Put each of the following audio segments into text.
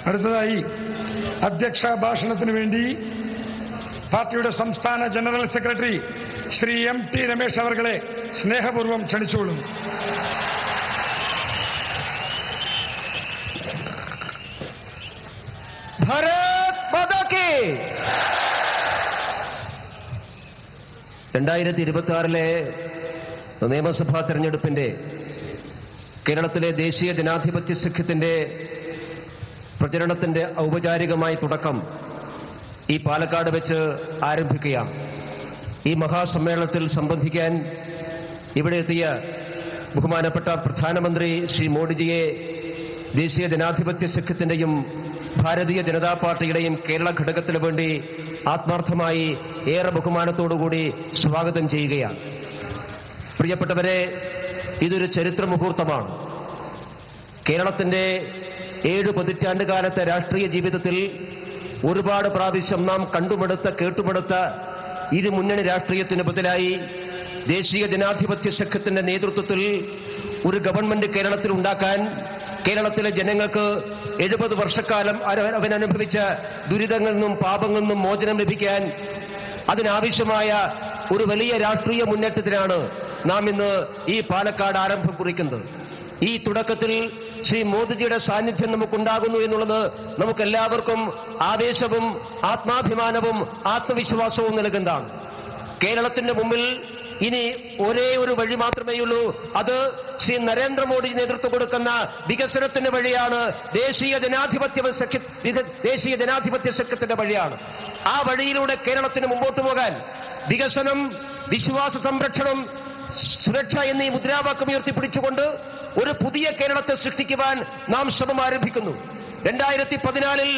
അടുത്തതായി അധ്യക്ഷ ഭാഷണത്തിന് വേണ്ടി പാർട്ടിയുടെ സംസ്ഥാന general secretary Shri MT Ramesh അവർകളെ സ്നേഹപൂർവ്വം ക്ഷണിച്ചുകൊള്ളുന്നു. ഭാരത് മാതാ കി 2026 നിയമസഭാ തെരഞ്ഞെടുപ്പിന്റെ കേരളത്തിലെ ദേശീയ ജനാധിപത്യ സഖ്യത്തിന്റെ പ്രചരണത്തിന്റെ ഔപചാരികമായ തുടക്കം ഈ പാലക്കാട് വെച്ച് ആരംഭിക്കുകയാണ്. ഈ മഹാസമ്മേളനത്തിൽ സംബന്ധിക്കാൻ ഇവിടെ എത്തിയ ബഹുമാനപ്പെട്ട പ്രധാനമന്ത്രി ശ്രീ മോഡിജിയെ ദേശീയ ജനാധിപത്യ സഖ്യത്തിന്റെയും ഭാരതീയ ജനതാ പാർട്ടിയുടെയും കേരള ഘടകത്തിനു വേണ്ടി ആത്മാർത്ഥമായി ഏറെ ബഹുമാനത്തോടുകൂടി സ്വാഗതം ചെയ്യുകയാണ്. പ്രിയപ്പെട്ടവരെ, ഇതൊരു ചരിത്ര മുഹൂർത്തമാണ്. കേരളത്തിന്റെ 7 പതിറ്റാണ്ടുകാലത്തെ രാഷ്ട്രീയ ജീവിതത്തിൽ ഒരുപാട് പ്രാവശ്യം നാം കണ്ടുമടുത്ത കേട്ടുമടുത്ത ഇരു മുന്നണി രാഷ്ട്രീയത്തിന് ബദലായി ദേശീയ ജനാധിപത്യ സഖ്യത്തിന്റെ നേതൃത്വത്തിൽ ഒരു ഗവൺമെന്റ് കേരളത്തിൽ ഉണ്ടാക്കാൻ, കേരളത്തിലെ ജനങ്ങൾക്ക് 70 വർഷക്കാലം അവനനുഭവിച്ച ദുരിതങ്ങളിൽ നിന്നും പാപങ്ങളിൽ നിന്നും മോചനം ലഭിക്കാൻ അതിനാവശ്യമായ ഒരു വലിയ രാഷ്ട്രീയ മുന്നേറ്റത്തിനാണ് നാം ഇന്ന് ഈ പാലക്കാട് ആരംഭം കുറിക്കുന്നത്. ഈ തുടക്കത്തിൽ ശ്രീ മോദിജിയുടെ സാന്നിധ്യം നമുക്കുണ്ടാകുന്നു എന്നുള്ളത് നമുക്കെല്ലാവർക്കും ആവേശവും ആത്മാഭിമാനവും ആത്മവിശ്വാസവും നൽകുന്നതാണ്. കേരളത്തിന്റെ മുമ്പിൽ ഇനി ഒരേ ഒരു വഴി മാത്രമേയുള്ളൂ. അത് ശ്രീ നരേന്ദ്രമോദി നേതൃത്വം കൊടുക്കുന്ന വികസനത്തിന്റെ വഴിയാണ്. ദേശീയ ജനാധിപത്യ സഖ്യത്തിന്റെ വഴിയാണ്. ആ വഴിയിലൂടെ കേരളത്തിന് മുമ്പോട്ട് പോകാൻ വികസനം, വിശ്വാസ സംരക്ഷണം, സുരക്ഷ എന്നീ മുദ്രാവാക്യം ഉയർത്തിപ്പിടിച്ചുകൊണ്ട് ഒരു പുതിയ കേരളത്തെ സൃഷ്ടിക്കുവാൻ നാം ശ്രമം ആരംഭിക്കുന്നു. 2014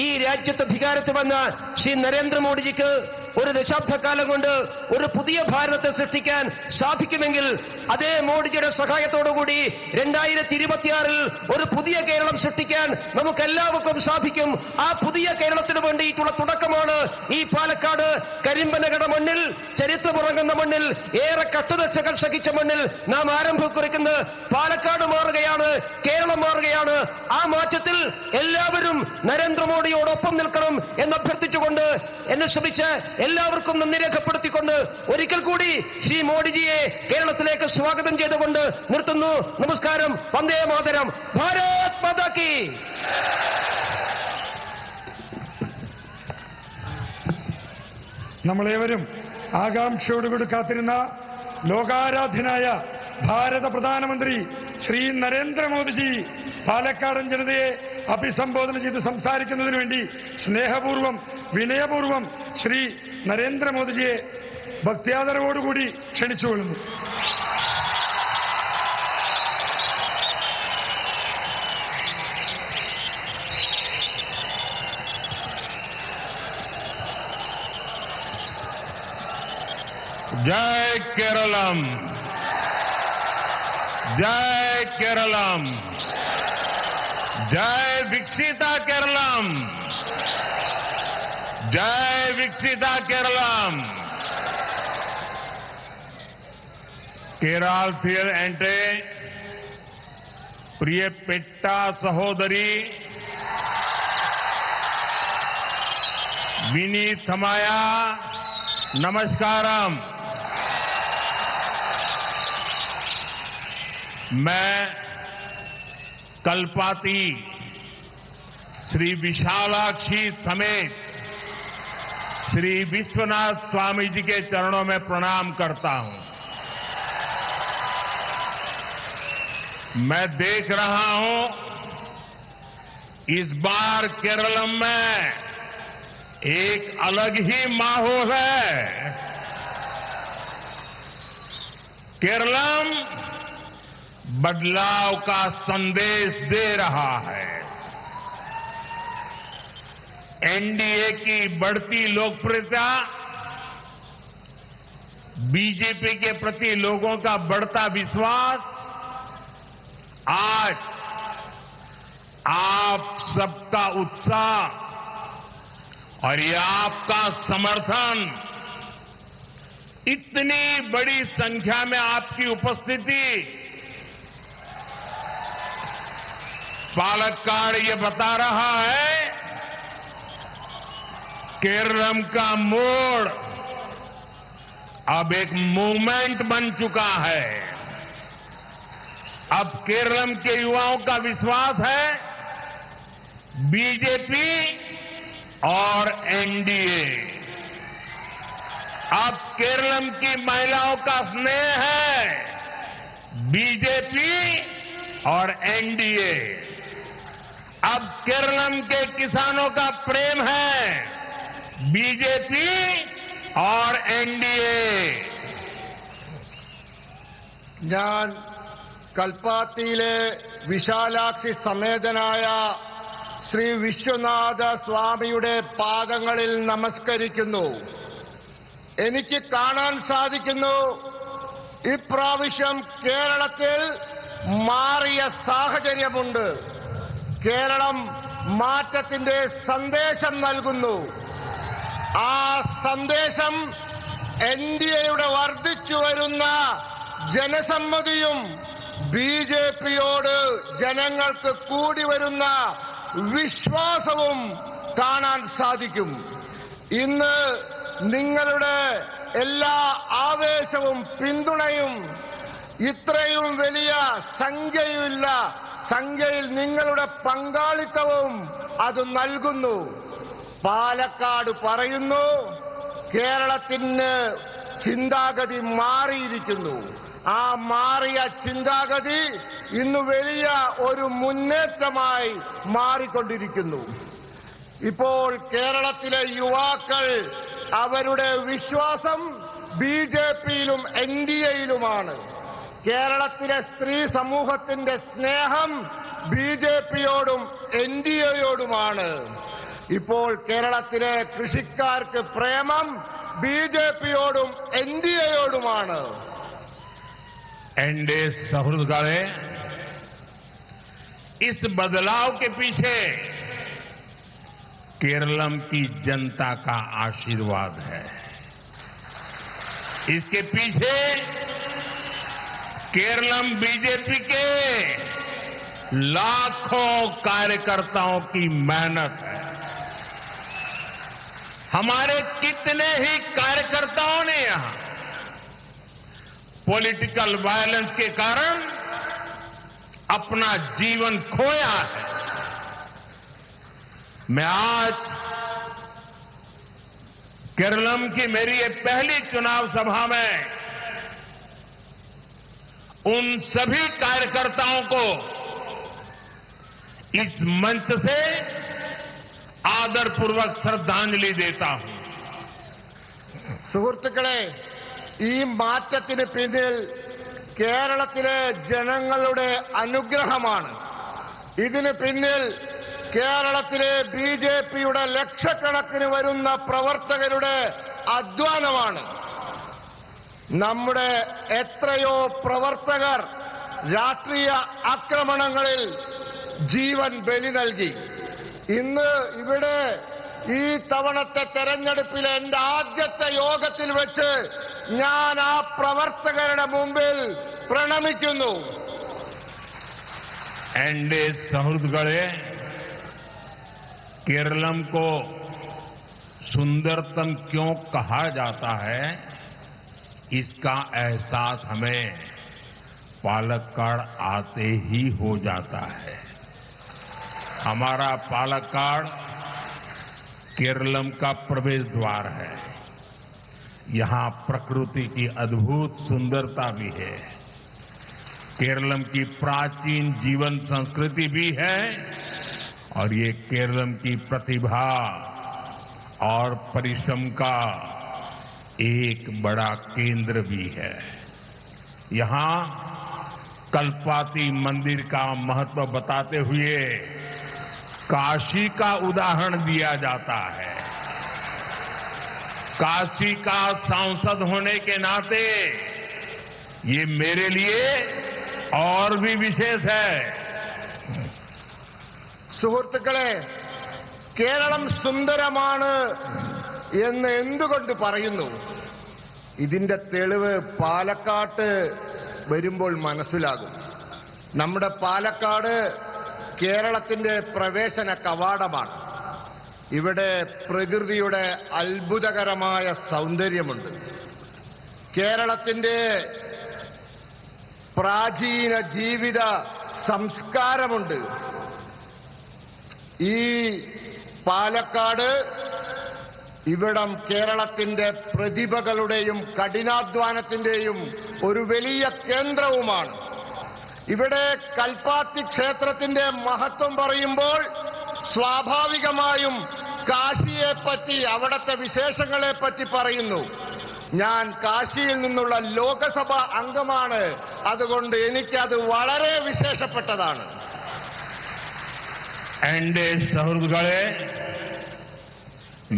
ഈ രാജ്യത്ത് അധികാരത്തിൽ വന്ന ശ്രീ നരേന്ദ്രമോദിജിക്ക് ഒരു ദശാബ്ദക്കാലം കൊണ്ട് ഒരു പുതിയ ഭാരതത്തെ സൃഷ്ടിക്കാൻ സാധിക്കുമെങ്കിൽ അതേ മോഡിജിയുടെ സഹായത്തോടുകൂടി 2026 ഒരു പുതിയ കേരളം സൃഷ്ടിക്കാൻ നമുക്കെല്ലാവർക്കും സാധിക്കും. ആ പുതിയ കേരളത്തിന് വേണ്ടിയിട്ടുള്ള തുടക്കമാണ് ഈ പാലക്കാട് കരിമ്പനകട മണ്ണിൽ, ചരിത്രമുറങ്ങുന്ന മണ്ണിൽ, ഏറെ കട്ടുതച്ചകൾ സഹിച്ച മണ്ണിൽ നാം ആരംഭം കുറിക്കുന്നത്. പാലക്കാട് മാറുകയാണ്, കേരളം മാറുകയാണ്. ആ മാറ്റത്തിൽ എല്ലാവരും നരേന്ദ്രമോദിയോടൊപ്പം നിൽക്കണം എന്ന് അഭ്യർത്ഥിച്ചുകൊണ്ട് എന്നെ ശ്രമിച്ച് എല്ലാവർക്കും നന്ദി രേഖപ്പെടുത്തിക്കൊണ്ട് ഒരിക്കൽ കൂടി ശ്രീ മോഡിജിയെ കേരളത്തിലേക്ക് സ്വാഗതം ചെയ്തുകൊണ്ട് നിർത്തുന്നു. നമസ്കാരം. വന്ദേ മാതരം. ഭാരത് മാതാ കി. നമ്മളേവരും ആകാംക്ഷയോടുകൂടി കാത്തിരുന്ന ലോകാരാധ്യനായ ഭാരത പ്രധാനമന്ത്രി ശ്രീ നരേന്ദ്രമോദിജി പാലക്കാടൻ ജനതയെ അഭിസംബോധന ചെയ്ത് സംസാരിക്കുന്നതിന് വേണ്ടി സ്നേഹപൂർവ്വം വിനയപൂർവ്വം ശ്രീ നരേന്ദ്രമോദിജിയെ ഭക്ത്യാദരവോടുകൂടി ക്ഷണിച്ചുകൊള്ളുന്നു. जय केरलम, जय केरलम, जय विकसिता केरलम, जय विकसिता केरलम. केरल एंटे प्रिय पेट्टा सहोदरी विनीत थमाया नमस्कारम. मैं कल्पाती श्री विशालाक्षी समेत श्री विश्वनाथ स्वामी जी के चरणों में प्रणाम करता हूं. मैं देख रहा हूं इस बार केरलम में एक अलग ही माहौल है. केरलम बदलाव का संदेश दे रहा है. एनडीए की बढ़ती लोकप्रियता, बीजेपी के प्रति लोगों का बढ़ता विश्वास आज आप सबका उत्साह और ये आपका समर्थन, इतनी बड़ी संख्या में आपकी उपस्थिति पालक्काड़ ये बता रहा है केरलम का मोड़ अब एक मूवमेंट बन चुका है। अब केरलम के युवाओं का विश्वास है बीजेपी और एनडीए। अब केरलम की महिलाओं का स्नेह है बीजेपी और एनडीए। अब केरलम के किसानों का प्रेम है बीजेपी और एनडीए। ഞാൻ കൽപ്പാത്തിയിലെ വിശാലാക്ഷി സമേതനായ ശ്രീ വിശ്വനാഥ സ്വാമിയുടെ പാദങ്ങളിൽ നമസ്കരിക്കുന്നു. എനിക്ക് കാണാൻ സാധിക്കുന്നു ഇപ്രാവശ്യം കേരളത്തിൽ മാറിയ സാഹചര്യമുണ്ട്. കേരളം മാറ്റത്തിന്റെ സന്ദേശം നൽകുന്നു. ആ സന്ദേശം എൻഡിഎയുടെ വർദ്ധിച്ചു വരുന്ന ജനസമ്മതിയും ബിജെപിയോട് ജനങ്ങൾക്ക് കൂടി വരുന്ന വിശ്വാസവും കാണാൻ സാധിക്കും. ഇന്ന് നിങ്ങളുടെ എല്ലാ ആവേശവും പിന്തുണയും ഇത്രയും വലിയ സംഖ്യയിൽ നിങ്ങളുടെ പങ്കാളിത്തവും അത് നൽകുന്നു. പാലക്കാട് പറയുന്നു കേരളത്തിന് ചിന്താഗതി മാറിയിരിക്കുന്നു. ആ മാറിയ ചിന്താഗതി ഇന്ന് വലിയ ഒരു മുന്നേറ്റമായി മാറിക്കൊണ്ടിരിക്കുന്നു. ഇപ്പോൾ കേരളത്തിലെ യുവാക്കൾ അവരുടെ വിശ്വാസം ബിജെപിയിലും എൻഡിഎയിലുമാണ്. കേരളത്തിലെ സ്ത്രീ സമൂഹത്തിന്റെ സ്നേഹം ബിജെപിയോടും എൻഡിഎയോടുമാണ്. ഇപ്പോൾ കേരളത്തിലെ കൃഷിക്കാർക്ക് പ്രേമം ബിജെപിയോടും എൻഡിഎയോടുമാണ്. एनडीए सहृदगणे इस बदलाव के पीछे केरलम की जनता का आशीर्वाद है। इसके पीछे केरलम बीजेपी के लाखों कार्यकर्ताओं की मेहनत है। हमारे कितने ही कार्यकर्ताओं ने यहां पॉलिटिकल वायलेंस के कारण अपना जीवन खोया है। मैं आज केरलम की मेरी ये पहली चुनाव सभा में उन सभी कार्यकर्ताओं को इस मंच से आदरपूर्वक श्रद्धांजलि देता हूं। സുഹൃത്തുക്കളെ, ഈ മാറ്റത്തിന് പിന്നിൽ കേരളത്തിലെ ജനങ്ങളുടെ അനുഗ്രഹമാണ്. ഇതിന് പിന്നിൽ കേരളത്തിലെ ബിജെപിയുടെ ലക്ഷക്കണക്കിന് വരുന്ന പ്രവർത്തകരുടെ അധ്വാനമാണ്. നമ്മുടെ എത്രയോ പ്രവർത്തകർ രാഷ്ട്രീയ ആക്രമണങ്ങളിൽ ജീവൻ ബലി നൽകി. ഇന്ന് ഇവിടെ ഈ തവണത്തെ തെരഞ്ഞെടുപ്പിലെ എന്റെ ആദ്യത്തെ യോഗത്തിൽ വെച്ച് ഞാൻ ആ പ്രവർത്തകരുടെ മുമ്പിൽ പ്രണമിക്കുന്നു. एनडीए सहृदगणे केरलम को सुंदरतम क्यों कहा जाता है, इसका एहसास हमें पालक्काड़ आते ही हो जाता है। हमारा पालक्काड़ केरलम का प्रवेश द्वार है। यहां प्रकृति की अद्भुत सुंदरता भी है। केरलम की प्राचीन जीवन संस्कृति भी है और ये केरलम की प्रतिभा और परिश्रम का एक बड़ा केंद्र भी है। यहां कल्पाती मंदिर का महत्व बताते हुए काशी का उदाहरण दिया जाता है। काशी का सांसद होने के नाते ये मेरे लिए और भी विशेष है। സുഹൃത്തുക്കളെ, കേരളം സുന്ദരമാണ് എന്ന് എന്തുകൊണ്ട് പറയുന്നു? ഇതിന്റെ തെളിവ് പാലക്കാട്ട് വരുമ്പോൾ മനസ്സിലാകും. നമ്മുടെ പാലക്കാട് കേരളത്തിന്റെ പ്രവേശന കവാടമാണ്. ഇവിടെ പ്രകൃതിയുടെ അത്ഭുതകരമായ സൗന്ദര്യമുണ്ട്. കേരളത്തിന്റെ പ്രാചീന ജീവിത സംസ്കാരമുണ്ട്. ഈ പാലക്കാട് ഇവിടം കേരളത്തിന്റെ പ്രതിഭകളുടെയും കഠിനാധ്വാനത്തിന്റെയും ഒരു വലിയ കേന്ദ്രവുമാണ്. ഇവിടെ കൽപ്പാത്തി ക്ഷേത്രത്തിന്റെ മഹത്വം പറയുമ്പോൾ സ്വാഭാവികമായും കാശിയെപ്പറ്റി, അവിടത്തെ വിശേഷങ്ങളെപ്പറ്റി പറയുന്നു. ഞാൻ കാശിയിൽ നിന്നുള്ള ലോകസഭാ അംഗമാണ്, അതുകൊണ്ട് എനിക്കത് വളരെ വിശേഷപ്പെട്ടതാണ്. एनडीए सहृदगणे,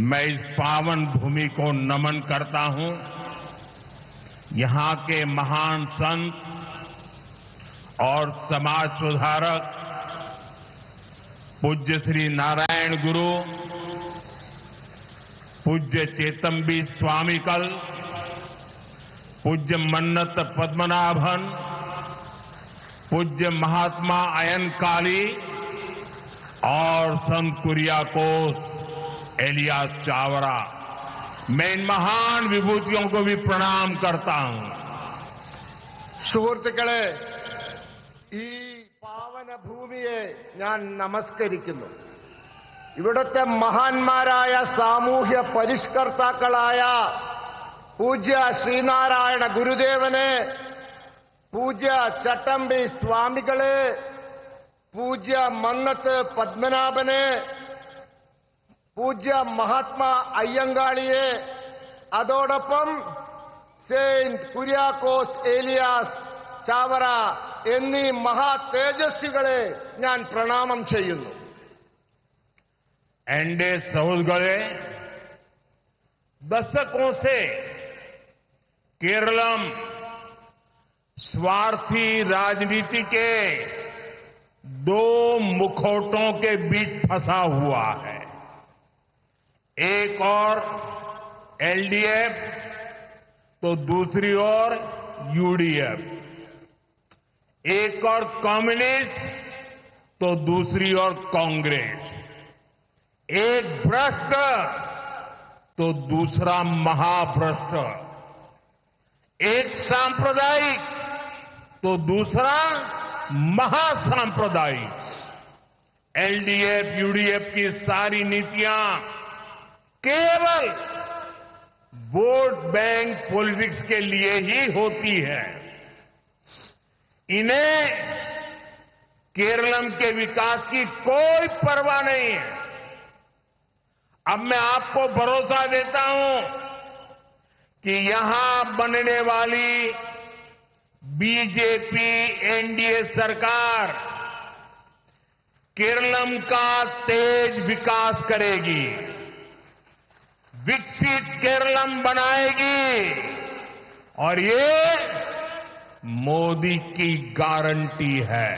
मैं इस पावन भूमि को नमन करता हूं। यहां के महान संत और समाज सुधारक पूज्य श्री नारायण गुरु, पूज्य चेतम्बी स्वामीकल, पूज्य मन्नत पद्मनाभन, पूज्य महात्मा अयनकाली और संत कुरियाकोस एलियास चावरा, मैं इन महान विभूतियों को भी प्रणाम करता हूं। സുഹൃത്തുക്കളെ, ഈ പാവന ഭൂമിയെ ഞാൻ നമസ്കരിക്കുന്നു. ഇവിടുത്തെ മഹാന്മാരായ സാമൂഹ്യ പരിഷ്കർത്താക്കളായ പൂജ്യ ശ്രീനാരായണ ഗുരുദേവനെ, പൂജ്യ ചട്ടമ്പി സ്വാമികളെ, പൂജ്യ മന്നത്ത് പത്മനാഭനെ, പൂജ്യ മഹാത്മാ അയ്യങ്കാളിയെ, അതോടൊപ്പം സെയിന്റ് കുര്യാക്കോസ് ഏലിയാസ് ചാവറ എന്നീ മഹാ തേജസ്വികളെ ഞാൻ പ്രണാമം ചെയ്യുന്നു. एनडीए सहृदगणे, दशकों से केरलम स्वार्थी राजनीति के दो मुखौटों के बीच फंसा हुआ है। एक और एलडीएफ तो दूसरी ओर यूडीएफ, एक और कम्युनिस्ट तो दूसरी ओर कांग्रेस, एक भ्रष्ट तो दूसरा महाभ्रष्ट, एक सांप्रदायिक तो दूसरा महासांप्रदायिक। एलडीएफ यूडीएफ की सारी नीतियां केवल वोट बैंक पॉलिटिक्स के लिए ही होती है। इन्हें केरलम के विकास की कोई परवाह नहीं है। अब मैं आपको भरोसा देता हूं कि यहां बनने वाली बीजेपी एनडीए सरकार केरलम का तेज विकास करेगी, विकसित केरलम बनाएगी, और ये मोदी की गारंटी है।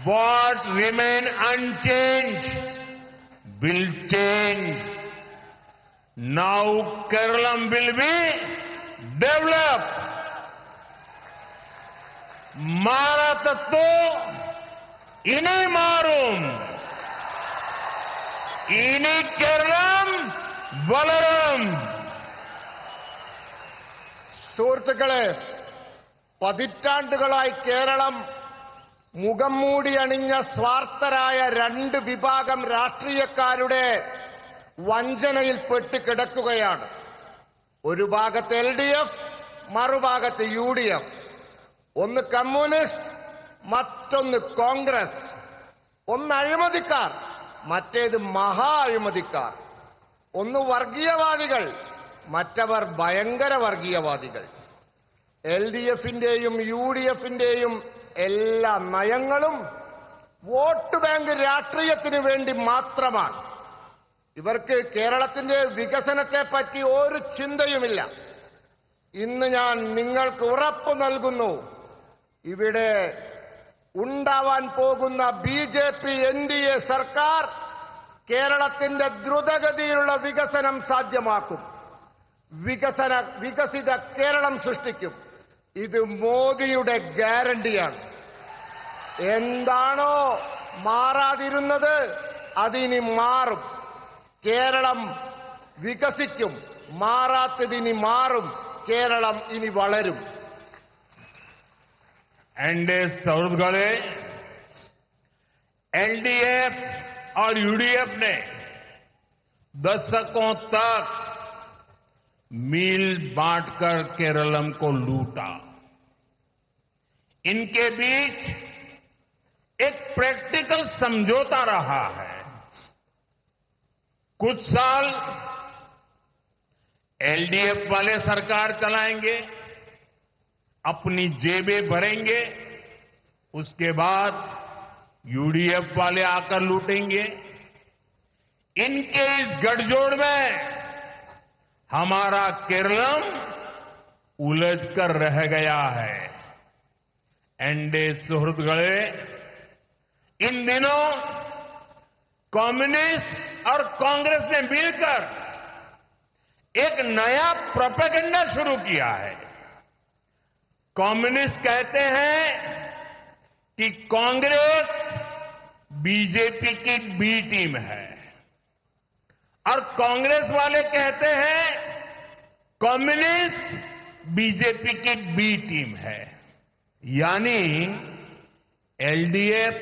What remain unchanged will change. Now Kerala will be developed. मारा तत्तो इन्हें मारूं, इन्हीं केरलम വളരും. സുഹൃത്തുക്കളെ, പതിറ്റാണ്ടുകളായി കേരളം മുഖം മൂടി അണിഞ്ഞ സ്വാർത്ഥരായ രണ്ട് വിഭാഗം രാഷ്ട്രീയക്കാരുടെ വഞ്ചനയിൽപ്പെട്ട് കിടക്കുകയാണ്. ഒരു ഭാഗത്ത് എൽഡിഎഫ്, മറുഭാഗത്ത് യുഡിഎഫ്. ഒന്ന് കമ്മ്യൂണിസ്റ്റ്, മറ്റൊന്ന് കോൺഗ്രസ്. ഒന്ന് അഴിമതിക്കാർ, മറ്റേത് മഹാ അഴിമതിക്കാർ. ഒന്ന് വർഗീയവാദികൾ, മറ്റവർ ഭയങ്കര വർഗീയവാദികൾ. എൽഡിഎഫിന്റെയും യുഡിഎഫിന്റെയും എല്ലാ നയങ്ങളും വോട്ട് ബാങ്ക് രാഷ്ട്രീയത്തിന് വേണ്ടി മാത്രമാണ്. ഇവർക്ക് കേരളത്തിന്റെ വികസനത്തെപ്പറ്റി ഒരു ചിന്തയുമില്ല. ഇന്ന് ഞാൻ നിങ്ങൾക്ക് ഉറപ്പ് നൽകുന്നു, ഇവിടെ ഉണ്ടാവാൻ പോകുന്ന ബിജെപി എൻഡിഎ സർക്കാർ കേരളത്തിന്റെ ദ്രുതഗതിയിലുള്ള വികസനം സാധ്യമാക്കും. വികസിത കേരളം സൃഷ്ടിക്കും. ഇത് മോദിയുടെ ഗ്യാരണ്ടിയാണ്. എന്താണോ മാറാതിരുന്നത് അതിനി മാറും. കേരളം വികസിക്കും. മാറാത്തതിനി മാറും. കേരളം ഇനി വളരും. एनडीए सौरभ गले एलडीएफ और यूडीएफ ने दशकों तक मील बांटकर केरलम को लूटा. इनके बीच एक प्रैक्टिकल समझौता रहा है. कुछ साल एलडीएफ वाले सरकार चलाएंगे, अपनी जेबें भरेंगे. उसके बाद यूडीएफ वाले आकर लूटेंगे. इनके इस गठजोड़ में हमारा केरलम उलझकर रह गया है. एनडीए सुहृदगढ़े इन दिनों कम्युनिस्ट और कांग्रेस ने मिलकर एक नया प्रोपेगेंडा शुरू किया है. कम्युनिस्ट कहते हैं कि कांग्रेस बीजेपी की बी टीम है और कांग्रेस वाले कहते हैं कम्युनिस्ट बीजेपी की बी टीम है. यानी एलडीएफ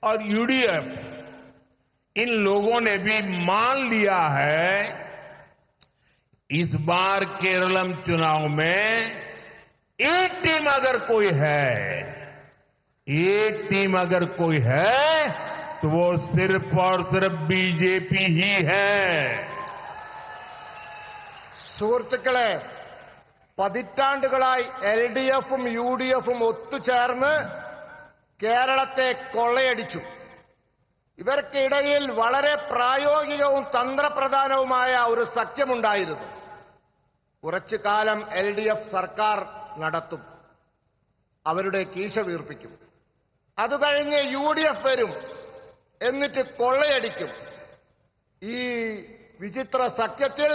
और यूडीएफ इन लोगों ने भी मान लिया है इस बार केरलम चुनाव में एक टीम अगर कोई है तो वो सिर्फ और सिर्फ बीजेपी ही है. സുഹൃത്തുക്കളെ, പതിറ്റാണ്ടുകളായി എൽഡിഎഫും യുഡിഎഫും ഒത്തുചേർന്ന് കേരളത്തെ കൊള്ളയടിച്ചു. ഇവർക്കിടയിൽ വളരെ പ്രായോഗികവും തന്ത്രപ്രധാനവുമായ ഒരു സഖ്യമുണ്ടായിരുന്നു. കുറച്ചു കാലം എൽഡിഎഫ് സർക്കാർ നടത്തും, അവരുടെ കീശ വീർപ്പിക്കും. അതുകഴിഞ്ഞ് യുഡിഎഫ് വരും, എന്നിട്ട് കൊള്ളയടിക്കും. ഈ വിചിത്ര സഖ്യത്തിൽ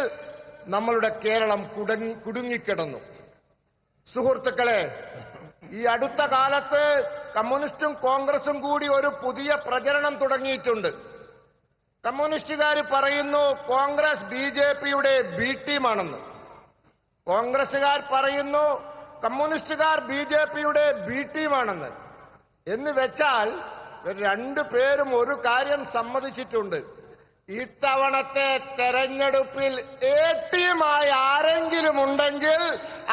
നമ്മളുടെ കേരളം കുടുങ്ങിക്കിടന്നു. സുഹൃത്തുക്കളെ, ഈ അടുത്ത കാലത്ത് കമ്മ്യൂണിസ്റ്റും കോൺഗ്രസും കൂടി ഒരു പുതിയ പ്രചരണം തുടങ്ങിയിട്ടുണ്ട്. കമ്മ്യൂണിസ്റ്റുകാർ പറയുന്നു കോൺഗ്രസ് ബിജെപിയുടെ ബി ടീമാണെന്ന്. കോൺഗ്രസുകാർ പറയുന്നു കമ്മ്യൂണിസ്റ്റുകാർ ബിജെപിയുടെ ബി ടീമാണെന്ന്. എന്ന് വെച്ചാൽ രണ്ടുപേരും ഒരു കാര്യം സമ്മതിച്ചിട്ടുണ്ട്. ഇത്തവണത്തെ തെരഞ്ഞെടുപ്പിൽ എ ടീമായി ആരെങ്കിലും ഉണ്ടെങ്കിൽ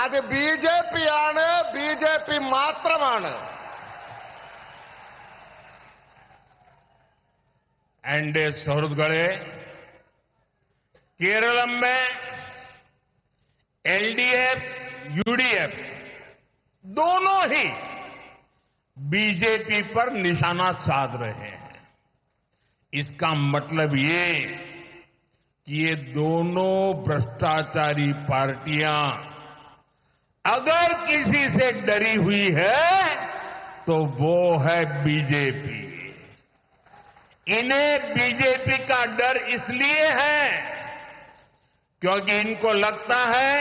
അത് ബിജെപിയാണ്, ബിജെപി മാത്രമാണ്. एनडीए सौरभगढ़े केरलम में एलडीएफ यूडीएफ दोनों ही बीजेपी पर निशाना साध रहे हैं. इसका मतलब ये कि ये दोनों भ्रष्टाचारी पार्टियां अगर किसी से डरी हुई है तो वो है बीजेपी. इन्हें बीजेपी का डर इसलिए है क्योंकि इनको लगता है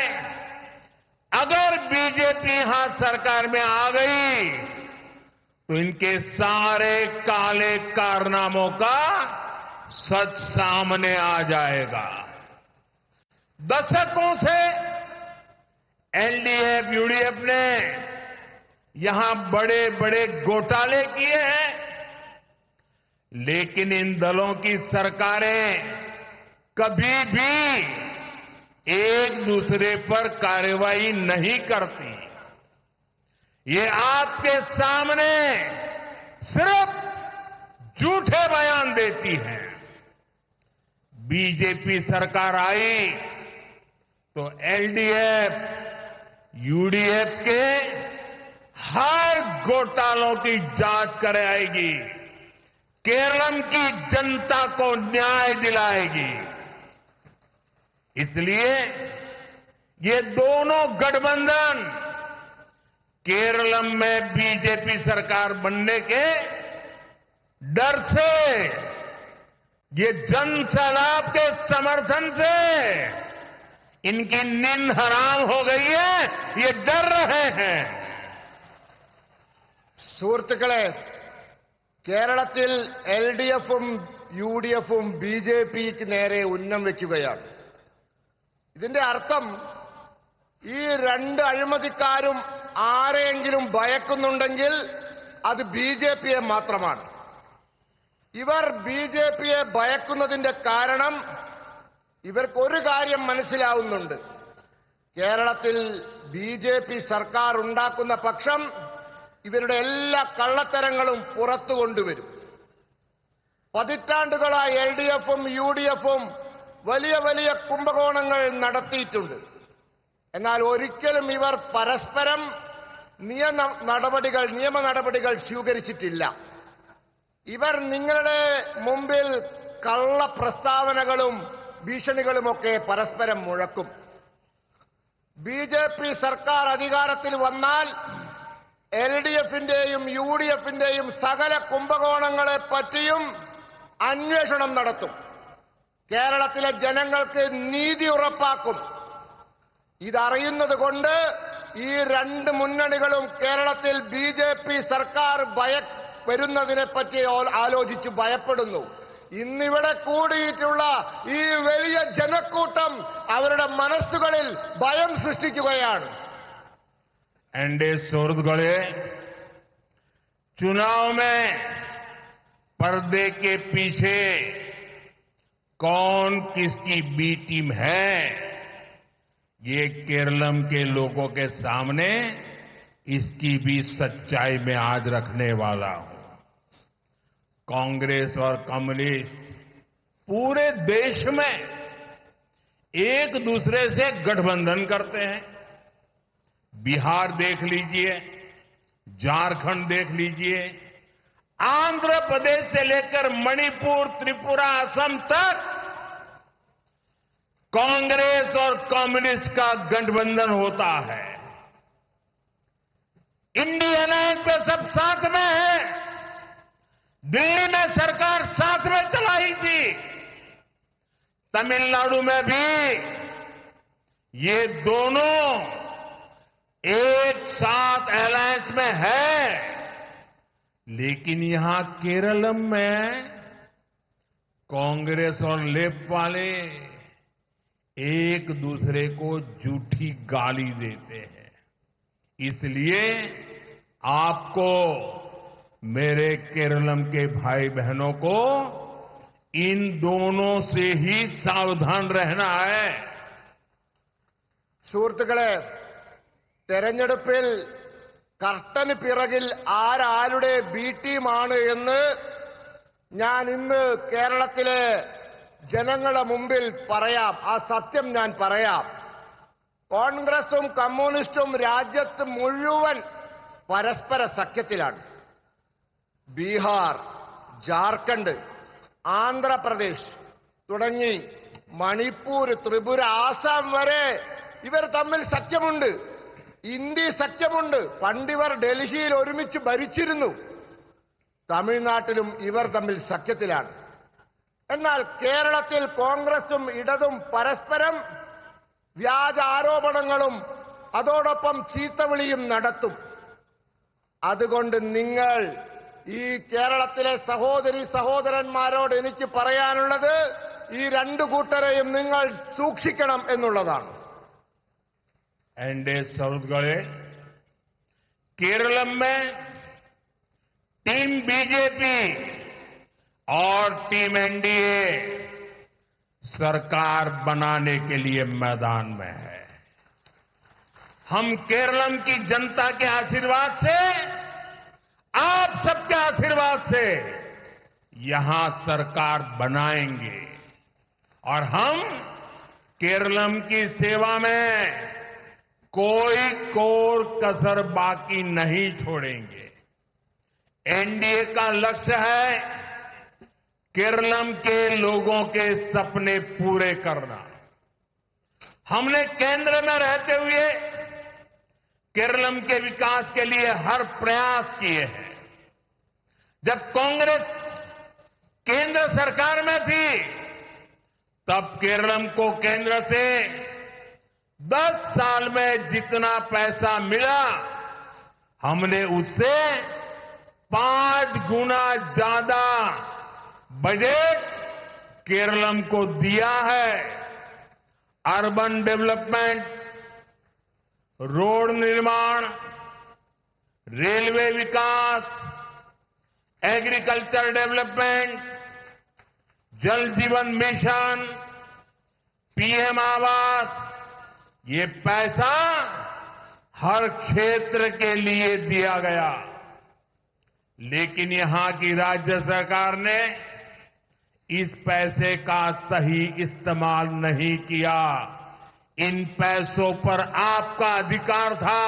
अगर बीजेपी यहां सरकार में आ गई तो इनके सारे काले कारनामों का सच सामने आ जाएगा. दशकों से एलडीएफ यूडीएफ ने यहां बड़े बड़े घोटाले किए हैं, लेकिन इन दलों की सरकारें कभी भी एक दूसरे पर कार्रवाई नहीं करती. ये आपके सामने सिर्फ झूठे बयान देती हैं. बीजेपी सरकार आई तो एलडीएफ यूडीएफ के हर घोटालों की जांच कराएगी, केरलम की जनता को न्याय दिलाएगी. इसलिए ये दोनों गठबंधन केरलम में बीजेपी सरकार बनने के डर से, ये जन सैलाब के समर्थन से इनकी नींद हराम हो गई है, ये डर रहे हैं। സുഹൃത്തുക്കളെ, കേരളത്തിൽ LDFും UDFും BJPക്ക് നേരെ ഉന്നം വയ്ക്കുകയാണ്. ഇതിന്റെ അർത്ഥം ഈ രണ്ട് അഴിമതിക്കാരും ആരെയെങ്കിലും ഭയക്കുന്നുണ്ടെങ്കിൽ അത് BJPയെ മാത്രമാണ്. ഇവർ BJPയെ ഭയക്കുന്നതിന്റെ കാരണം ഇവർക്കൊരു കാര്യം മനസ്സിലാവുന്നുണ്ട്. കേരളത്തിൽ BJP സർക്കാർ ഉണ്ടാക്കുന്ന പക്ഷം ഇവരുടെ എല്ലാ കള്ളത്തരങ്ങളും പുറത്തു കൊണ്ടുവരും. പതിറ്റാണ്ടുകളായി LDFും UDFും വലിയ വലിയ കുംഭകോണങ്ങൾ നടത്തിയിട്ടുണ്ട്. എന്നാൽ ഒരിക്കലും ഇവർ പരസ്പരം നിയമ നടപടികൾ സ്വീകരിച്ചിട്ടില്ല. ഇവർ നിങ്ങളുടെ മുമ്പിൽ കള്ള പ്രസ്താവനകളും ഭീഷണികളുമൊക്കെ പരസ്പരം മുഴക്കും. BJP സർക്കാർ അധികാരത്തിൽ വന്നാൽ LDFന്റെയും UDFന്റെയും സകല കുംഭകോണങ്ങളെ പറ്റിയും അന്വേഷണം നടത്തും. കേരളത്തിലെ ജനങ്ങൾക്ക് നീതി ഉറപ്പാക്കും. ഇതറിയുന്നത് കൊണ്ട് ഈ രണ്ട് മുന്നണികളും കേരളത്തിൽ BJP സർക്കാർ വരുന്നതിനെ പറ്റി ആലോചിച്ച് ഭയപ്പെടുന്നു. ഇന്നിവിടെ കൂടിയിട്ടുള്ള ഈ വലിയ ജനക്കൂട്ടം അവരുടെ മനസ്സുകളിൽ ഭയം സൃഷ്ടിക്കുകയാണ്. एनडीए सुहृदगढ़े चुनाव में पर्दे के पीछे कौन किसकी बी टीम है, ये केरलम के लोगों के सामने इसकी भी सच्चाई में आज रखने वाला हूं. कांग्रेस और कम्युनिस्ट पूरे देश में एक दूसरे से गठबंधन करते हैं. बिहार देख लीजिए, झारखंड देख लीजिए, आंध्र प्रदेश से लेकर मणिपुर, त्रिपुरा, असम तक कांग्रेस और कम्युनिस्ट का गठबंधन होता है. इंडिया लाइन पे सब साथ में है. दिल्ली में सरकार साथ में चलाई थी, तमिलनाडु में भी ये दोनों एक साथ अलायंस में है. लेकिन यहां केरलम में कांग्रेस और लेफ्ट वाले एक दूसरे को झूठी गाली देते हैं. इसलिए आपको, मेरे केरलम के भाई बहनों को, इन दोनों से ही सावधान रहना है. സുഹൃത്തുക്കളെ, തെരഞ്ഞെടുപ്പിൽ കർട്ടന് പിറകിൽ ആരാരുടെ ബി ടീമാണ് എന്ന് ഞാൻ ഇന്ന് കേരളത്തിലെ ജനങ്ങളുടെ മുമ്പിൽ പറയാം. ആ സത്യം ഞാൻ പറയാം. കോൺഗ്രസും കമ്മ്യൂണിസ്റ്റും രാജ്യത്ത് മുഴുവൻ പരസ്പര സഖ്യത്തിലാണ്. ബീഹാർ, ജാർഖണ്ഡ്, ആന്ധ്രാപ്രദേശ് തുടങ്ങി മണിപ്പൂർ, ത്രിപുര, ആസാം വരെ ഇവർ തമ്മിൽ സഖ്യമുണ്ട്. ഇന്ത്യ സഖ്യമുണ്ട്. പണ്ടിവർ ഡൽഹിയിൽ ഒരുമിച്ച് ഭരിച്ചിരുന്നു. തമിഴ്നാട്ടിലും ഇവർ തമ്മിൽ സഖ്യത്തിലാണ്. എന്നാൽ കേരളത്തിൽ കോൺഗ്രസും ഇടതും പരസ്പരം വ്യാജ ആരോപണങ്ങളും അതോടൊപ്പം ചീത്തവിളിയും നടത്തും. അതുകൊണ്ട് നിങ്ങൾ ഈ കേരളത്തിലെ സഹോദരി സഹോദരന്മാരോട് എനിക്ക് പറയാനുള്ളത്, ഈ രണ്ടു കൂട്ടരെയും നിങ്ങൾ സൂക്ഷിക്കണം എന്നുള്ളതാണ്. एनडीए सुहृदगढ़े केरलम में टीम बीजेपी और टीम एनडीए सरकार बनाने के लिए मैदान में है. हम केरलम की जनता के आशीर्वाद से, आप सबके आशीर्वाद से यहां सरकार बनाएंगे और हम केरलम की सेवा में कोई कोर कसर बाकी नहीं छोड़ेंगे. एनडीए का लक्ष्य है केरलम के लोगों के सपने पूरे करना. हमने केंद्र में रहते हुए केरलम के विकास के लिए हर प्रयास किए हैं. जब कांग्रेस केंद्र सरकार में थी, तब केरलम को केंद्र से 10 साल में जितना पैसा मिला हमने उससे 5 गुना ज्यादा बजट केरलम को दिया है। अर्बन डेवलपमेंट, रोड निर्माण, रेलवे विकास, एग्रीकल्चर डेवलपमेंट, जल जीवन मिशन, पीएम आवास, ये पैसा हर क्षेत्र के लिए दिया गया। लेकिन यहां की राज्य सरकार ने इस पैसे का सही इस्तेमाल नहीं किया। इन पैसों पर आपका अधिकार था,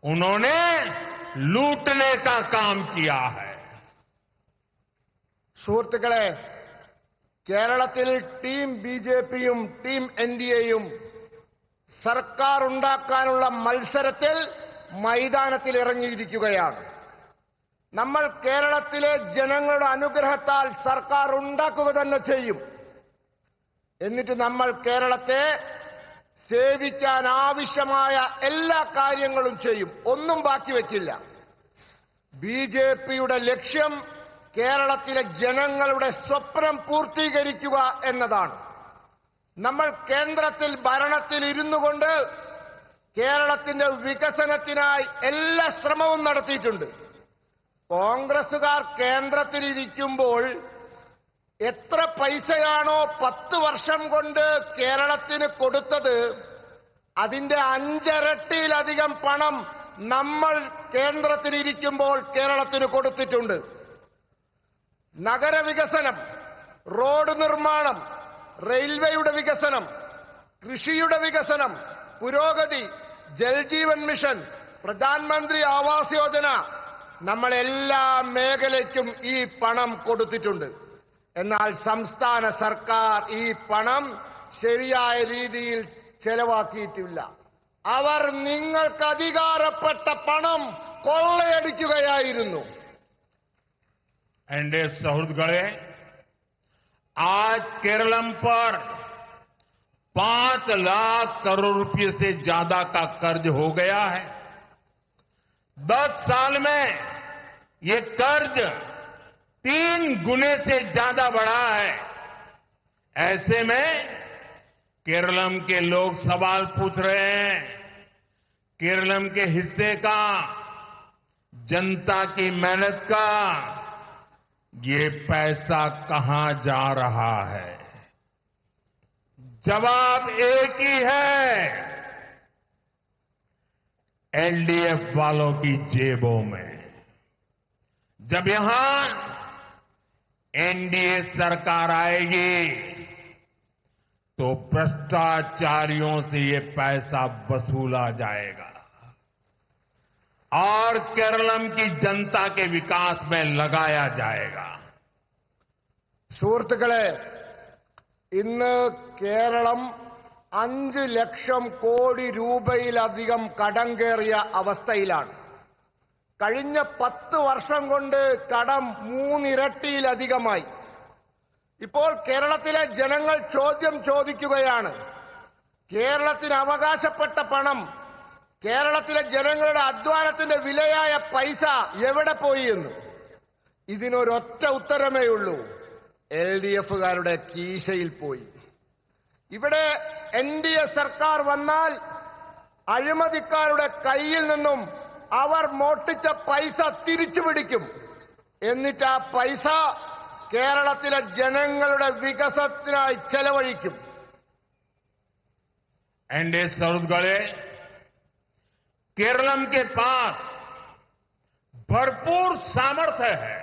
उन्होंने लूटने का काम किया है। സുഹൃത്തുക്കളെ, കേരളത്തിൽ ടീം ബിജെപിയും ടീം എൻഡിഎയും സർക്കാർ ഉണ്ടാക്കാനുള്ള മത്സരത്തിൽ മൈതാനത്തിൽ ഇറങ്ങിയിരിക്കുകയാണ്. നമ്മൾ കേരളത്തിലെ ജനങ്ങളുടെ അനുഗ്രഹത്താൽ സർക്കാർ ഉണ്ടാക്കുക തന്നെ ചെയ്യും. എന്നിട്ട് നമ്മൾ കേരളത്തെ സേവിക്കാൻ ആവശ്യമായ എല്ലാ കാര്യങ്ങളും ചെയ്യും. ഒന്നും ബാക്കി വയ്ക്കില്ല. ബിജെപിയുടെ ലക്ഷ്യം കേരളത്തിലെ ജനങ്ങളുടെ സ്വപ്നം പൂർത്തീകരിക്കുക എന്നതാണ്. നമ്മൾ കേന്ദ്രത്തിൽ ഭരണത്തിൽ ഇരുന്നുകൊണ്ട് കേരളത്തിന്റെ വികസനത്തിനായി എല്ലാ ശ്രമവും നടത്തിയിട്ടുണ്ട്. കോൺഗ്രസുകാർ കേന്ദ്രത്തിലിരിക്കുമ്പോൾ എത്ര പൈസയാണോ 10 വർഷം കൊണ്ട് കേരളത്തിന് കൊടുത്തത്, അതിന്റെ 5 ഇരട്ടിയിലധികം പണം നമ്മൾ കേന്ദ്രത്തിലിരിക്കുമ്പോൾ കേരളത്തിന് കൊടുത്തിട്ടുണ്ട്. നഗരവികസനം, റോഡ് നിർമ്മാണം, റെയിൽവേയുടെ വികസനം, കൃഷിയുടെ വികസനം, പുരോഗതി, ജൽജീവൻ മിഷൻ, പ്രധാനമന്ത്രി ആവാസ് യോജന, നമ്മൾ എല്ലാ മേഖലയ്ക്കും ഈ പണം കൊടുത്തിട്ടുണ്ട്. എന്നാൽ സംസ്ഥാന സർക്കാർ ഈ പണം ശരിയായ രീതിയിൽ ചെലവാക്കിയിട്ടില്ല. അവർ നിങ്ങൾക്ക് അധികാരപ്പെട്ട പണം കൊള്ളയടിക്കുകയായിരുന്നു. एनडीए सौहृदगढ़े आज केरलम पर 5 लाख करोड़ रुपए से ज्यादा का कर्ज हो गया है। 10 साल में ये कर्ज 3 गुने से ज्यादा बढ़ा है। ऐसे में केरलम के लोग सवाल पूछ रहे हैं, केरलम के हिस्से का, जनता की मेहनत का ये पैसा कहां जा रहा है? जवाब एक ही है, एलडीएफ वालों की जेबों में। जब यहां एनडीए सरकार आएगी तो भ्रष्टाचारियों से ये पैसा वसूला जाएगा और केरलम की जनता के विकास में लगाया जाएगा। സുഹൃത്തുക്കളെ, ഇന്ന് കേരളം 5 ലക്ഷം കോടി രൂപയിലധികം കടം കയറിയ അവസ്ഥയിലാണ്. കഴിഞ്ഞ 10 വർഷം കൊണ്ട് കടം 3 ഇരട്ടിയിലധികമായി. ഇപ്പോൾ കേരളത്തിലെ ജനങ്ങൾ ചോദ്യം ചോദിക്കുകയാണ്, കേരളത്തിന് അവകാശപ്പെട്ട പണം, കേരളത്തിലെ ജനങ്ങളുടെ അധ്വാനത്തിന്റെ വിലയായ പൈസ എവിടെ പോയി എന്ന്. ഇതിനൊരൊറ്റ ഉത്തരമേ ഉള്ളൂ, എൽഡിഎഫുകാരുടെ കീശയിൽ പോയി. ഇവിടെ എൻഡിഎ സർക്കാർ വന്നാൽ അഴിമതിക്കാരുടെ കയ്യിൽ നിന്നും അവർ മോഷ്ടിച്ച പൈസ തിരിച്ചു പിടിക്കും. എന്നിട്ട് ആ പൈസ കേരളത്തിലെ ജനങ്ങളുടെ വികസനത്തിനായി ചെലവഴിക്കും. एनडीए सौहृदगढ़े केरलम के पास भरपूर सामर्थ्य है।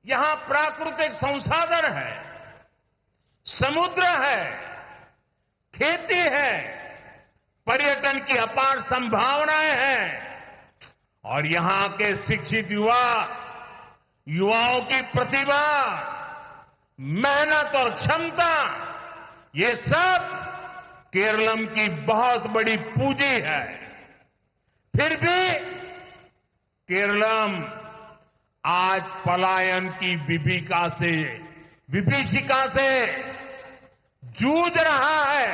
यहां प्राकृतिक संसाधन है, समुद्र है, खेती है, पर्यटन की अपार संभावनाएं हैं और यहां के शिक्षित युवाओं की प्रतिभा, मेहनत और क्षमता, ये सब केरलम की बहुत बड़ी पूंजी है। फिर भी केरलम आज पलायन की विभीषिका से जूझ रहा है।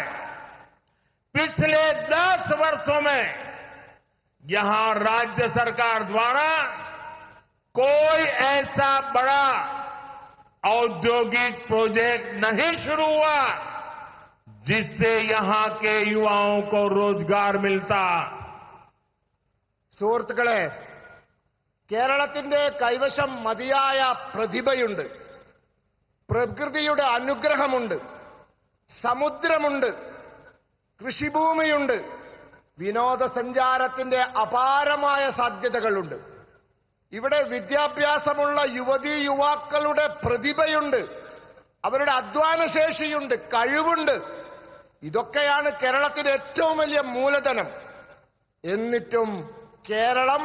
पिछले 10 वर्षों में यहां राज्य सरकार द्वारा कोई ऐसा बड़ा औद्योगिक प्रोजेक्ट नहीं शुरू हुआ जिससे यहां के युवाओं को रोजगार मिलता। സുഹൃത്തുക്കളെ, കേരളത്തിന്റെ കൈവശം മതിയായ പ്രതിഭയുണ്ട്, പ്രകൃതിയുടെ അനുഗ്രഹമുണ്ട്, സമുദ്രമുണ്ട്, കൃഷിഭൂമിയുണ്ട്, വിനോദസഞ്ചാരത്തിന്റെ അപാരമായ സാധ്യതകളുണ്ട്. ഇവിടെ വിദ്യാഭ്യാസമുള്ള യുവതീ യുവാക്കളുടെ പ്രതിഭയുണ്ട്, അവരുടെ അധ്വാനശേഷിയുണ്ട്, കഴിവുണ്ട്. ഇതൊക്കെയാണ് കേരളത്തിന്റെ ഏറ്റവും വലിയ മൂലധനം. എന്നിട്ടും കേരളം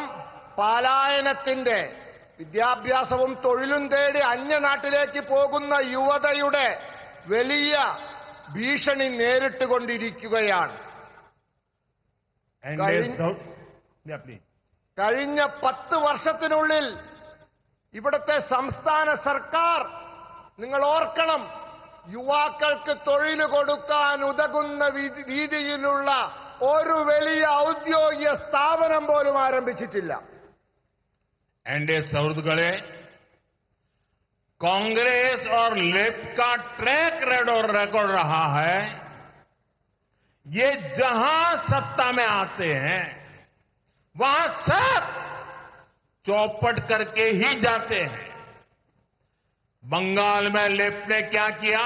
പലായനത്തിന്റെ, വിദ്യാഭ്യാസവും തൊഴിലും തേടി അന്യനാട്ടിലേക്ക് പോകുന്ന യുവതയുടെ വലിയ ഭീഷണി നേരിട്ടുകൊണ്ടിരിക്കുകയാണ്. കഴിഞ്ഞ 10 വർഷത്തിനുള്ളിൽ ഇവിടുത്തെ സംസ്ഥാന സർക്കാർ, നിങ്ങൾ ഓർക്കണം, യുവാക്കൾക്ക് തൊഴിൽ കൊടുക്കാൻ ഉതകുന്ന രീതിയിലുള്ള ഒരു വലിയ ഔദ്യോഗിക സ്ഥാപനം പോലും ആരംഭിച്ചിട്ടില്ല. एनडीए सौहृदगढ़े कांग्रेस और लेफ्ट का ट्रैक रिकॉर्ड रहा है, ये जहां सत्ता में आते हैं वहां सब चौपट करके ही जाते हैं। बंगाल में लेफ्ट ने क्या किया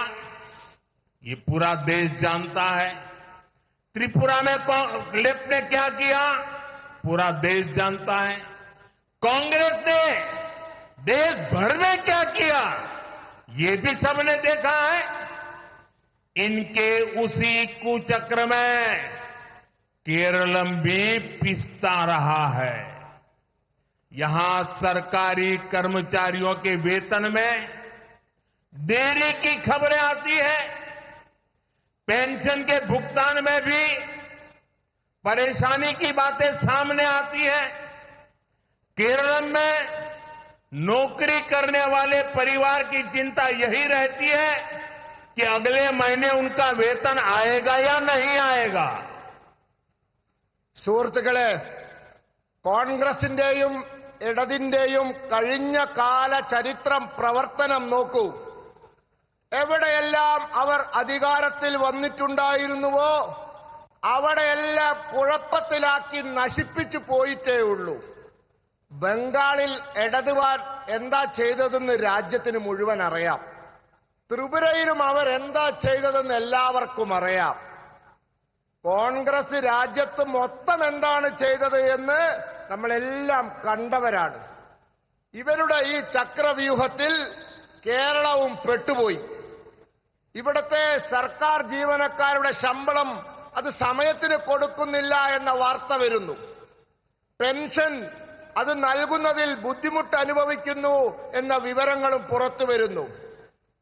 ये पूरा देश जानता है। त्रिपुरा में लेफ्ट ने क्या किया पूरा देश जानता है। कांग्रेस ने देश भर में क्या किया ये भी सबने देखा है। इनके उसी कुचक्र में केरलम भी पिसता रहा है। यहां सरकारी कर्मचारियों के वेतन में देरी की खबरें आती है, पेंशन के भुगतान में भी परेशानी की बातें सामने आती है। केरल में नौकरी करने वाले परिवार की चिंता यही रहती है कि अगले महीने उनका वेतन आएगा या नहीं आएगा। സുഹൃത്തുക്കളെ, കോൺഗ്രസിന്റെയും ഇടതിന്റെയും കഴിഞ്ഞ കാല ചരിത്രം പ്രവർത്തനം നോക്കൂ. എവിടെയെല്ലാം അവർ അധികാരത്തിൽ വന്നിട്ടുണ്ടായിരുന്നുവോ അവിടെയെല്ലാം കുഴപ്പത്തിലാക്കി നശിപ്പിച്ചു പോയിട്ടേ ഉള്ളൂ. ബംഗാളിൽ ഇടതുവാൻ എന്താ ചെയ്തതെന്ന് രാജ്യത്തിന് മുഴുവൻ അറിയാം. ത്രിപുരയിലും അവർ എന്താ ചെയ്തതെന്ന് എല്ലാവർക്കും അറിയാം. കോൺഗ്രസ് രാജ്യത്ത് മൊത്തം എന്താണ് ചെയ്തത് എന്ന് നമ്മളെല്ലാം കണ്ടവരാണ്. ഇവരുടെ ഈ ചക്രവ്യൂഹത്തിൽ കേരളവും പെട്ടുപോയി. ഇവിടുത്തെ സർക്കാർ ജീവനക്കാരുടെ ശമ്പളം അത് സമയത്തിന് കൊടുക്കുന്നില്ല എന്ന വാർത്ത വരുന്നു. പെൻഷൻ അത് നൽകുന്നതിൽ ബുദ്ധിമുട്ട് അനുഭവിക്കുന്നു എന്ന വിവരങ്ങളും പുറത്തു വരുന്നു.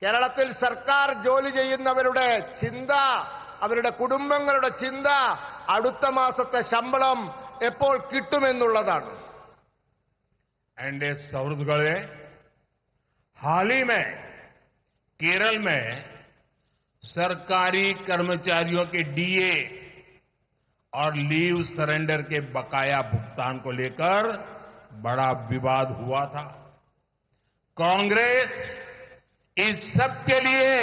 കേരളത്തിൽ സർക്കാർ ജോലി ചെയ്യുന്നവരുടെ ചിന്ത, അവരുടെ കുടുംബങ്ങളുടെ ചിന്ത അടുത്ത മാസത്തെ ശമ്പളം എപ്പോൾ കിട്ടുമെന്നുള്ളതാണ്. एनडीए सौहृदगढ़े हाल ही में केरल में सरकारी कर्मचारियों के डीए और लीव सरेंडर के बकाया भुगतान को लेकर बड़ा विवाद हुआ था। कांग्रेस इस सब के लिए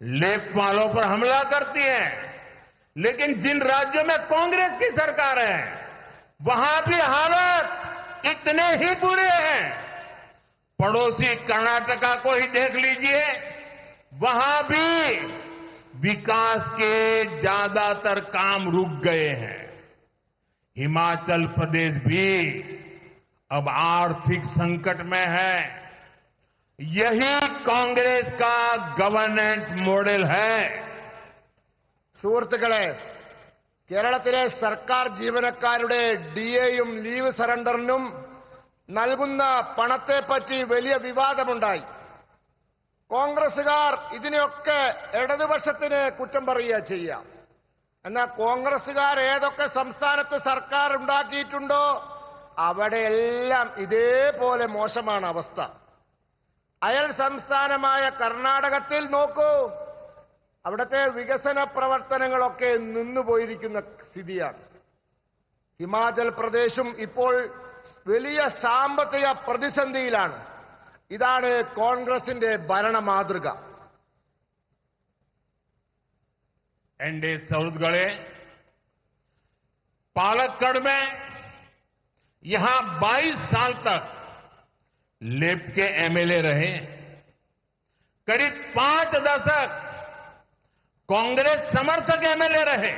लेफ्ट वालों पर हमला करती है, लेकिन जिन राज्यों में कांग्रेस की सरकार है वहां भी हालात इतने ही बुरे हैं। पड़ोसी कर्नाटका को ही देख लीजिए, वहां भी विकास के ज्यादातर काम रुक गए हैं। हिमाचल प्रदेश भी अब आर्थिक संकट में है। यही कांग्रेस का गवर्नेंस मॉडल है। സുഹൃത്തുക്കളെ, കേരളത്തിലെ സർക്കാർ ജീവനക്കാരുടെ ഡിഎയും ലീവ് സറണ്ടറിനും നൽകുന്ന പണത്തെപ്പറ്റി വലിയ വിവാദമുണ്ടായി. കോൺഗ്രസുകാർ ഇതിനെയൊക്കെ ഇടതുപക്ഷത്തിന് കുറ്റം പറയുക ചെയ്യാം. എന്നാൽ കോൺഗ്രസുകാർ ഏതൊക്കെ സംസ്ഥാനത്ത് സർക്കാർ ഉണ്ടാക്കിയിട്ടുണ്ടോ അവിടെയെല്ലാം ഇതേപോലെ മോശമാണ് അവസ്ഥ. അയൽ സംസ്ഥാനമായ കർണാടകത്തിൽ നോക്കൂ, അവിടുത്തെ വികസന പ്രവർത്തനങ്ങളൊക്കെ നിന്നുപോയിരിക്കുന്ന സ്ഥിതിയാണ്. ഹിമാചൽ പ്രദേശും ഇപ്പോൾ വലിയ സാമ്പത്തിക പ്രതിസന്ധിയിലാണ്. ഇതാണ് കോൺഗ്രസിന്റെ ഭരണ മാതൃക. एनडीए सौरगढ़े पालक्कड़ में यहां 22 साल तक लेप के एमएलए रहे, करीब 5 दशक कांग्रेस समर्थक एमएलए रहे,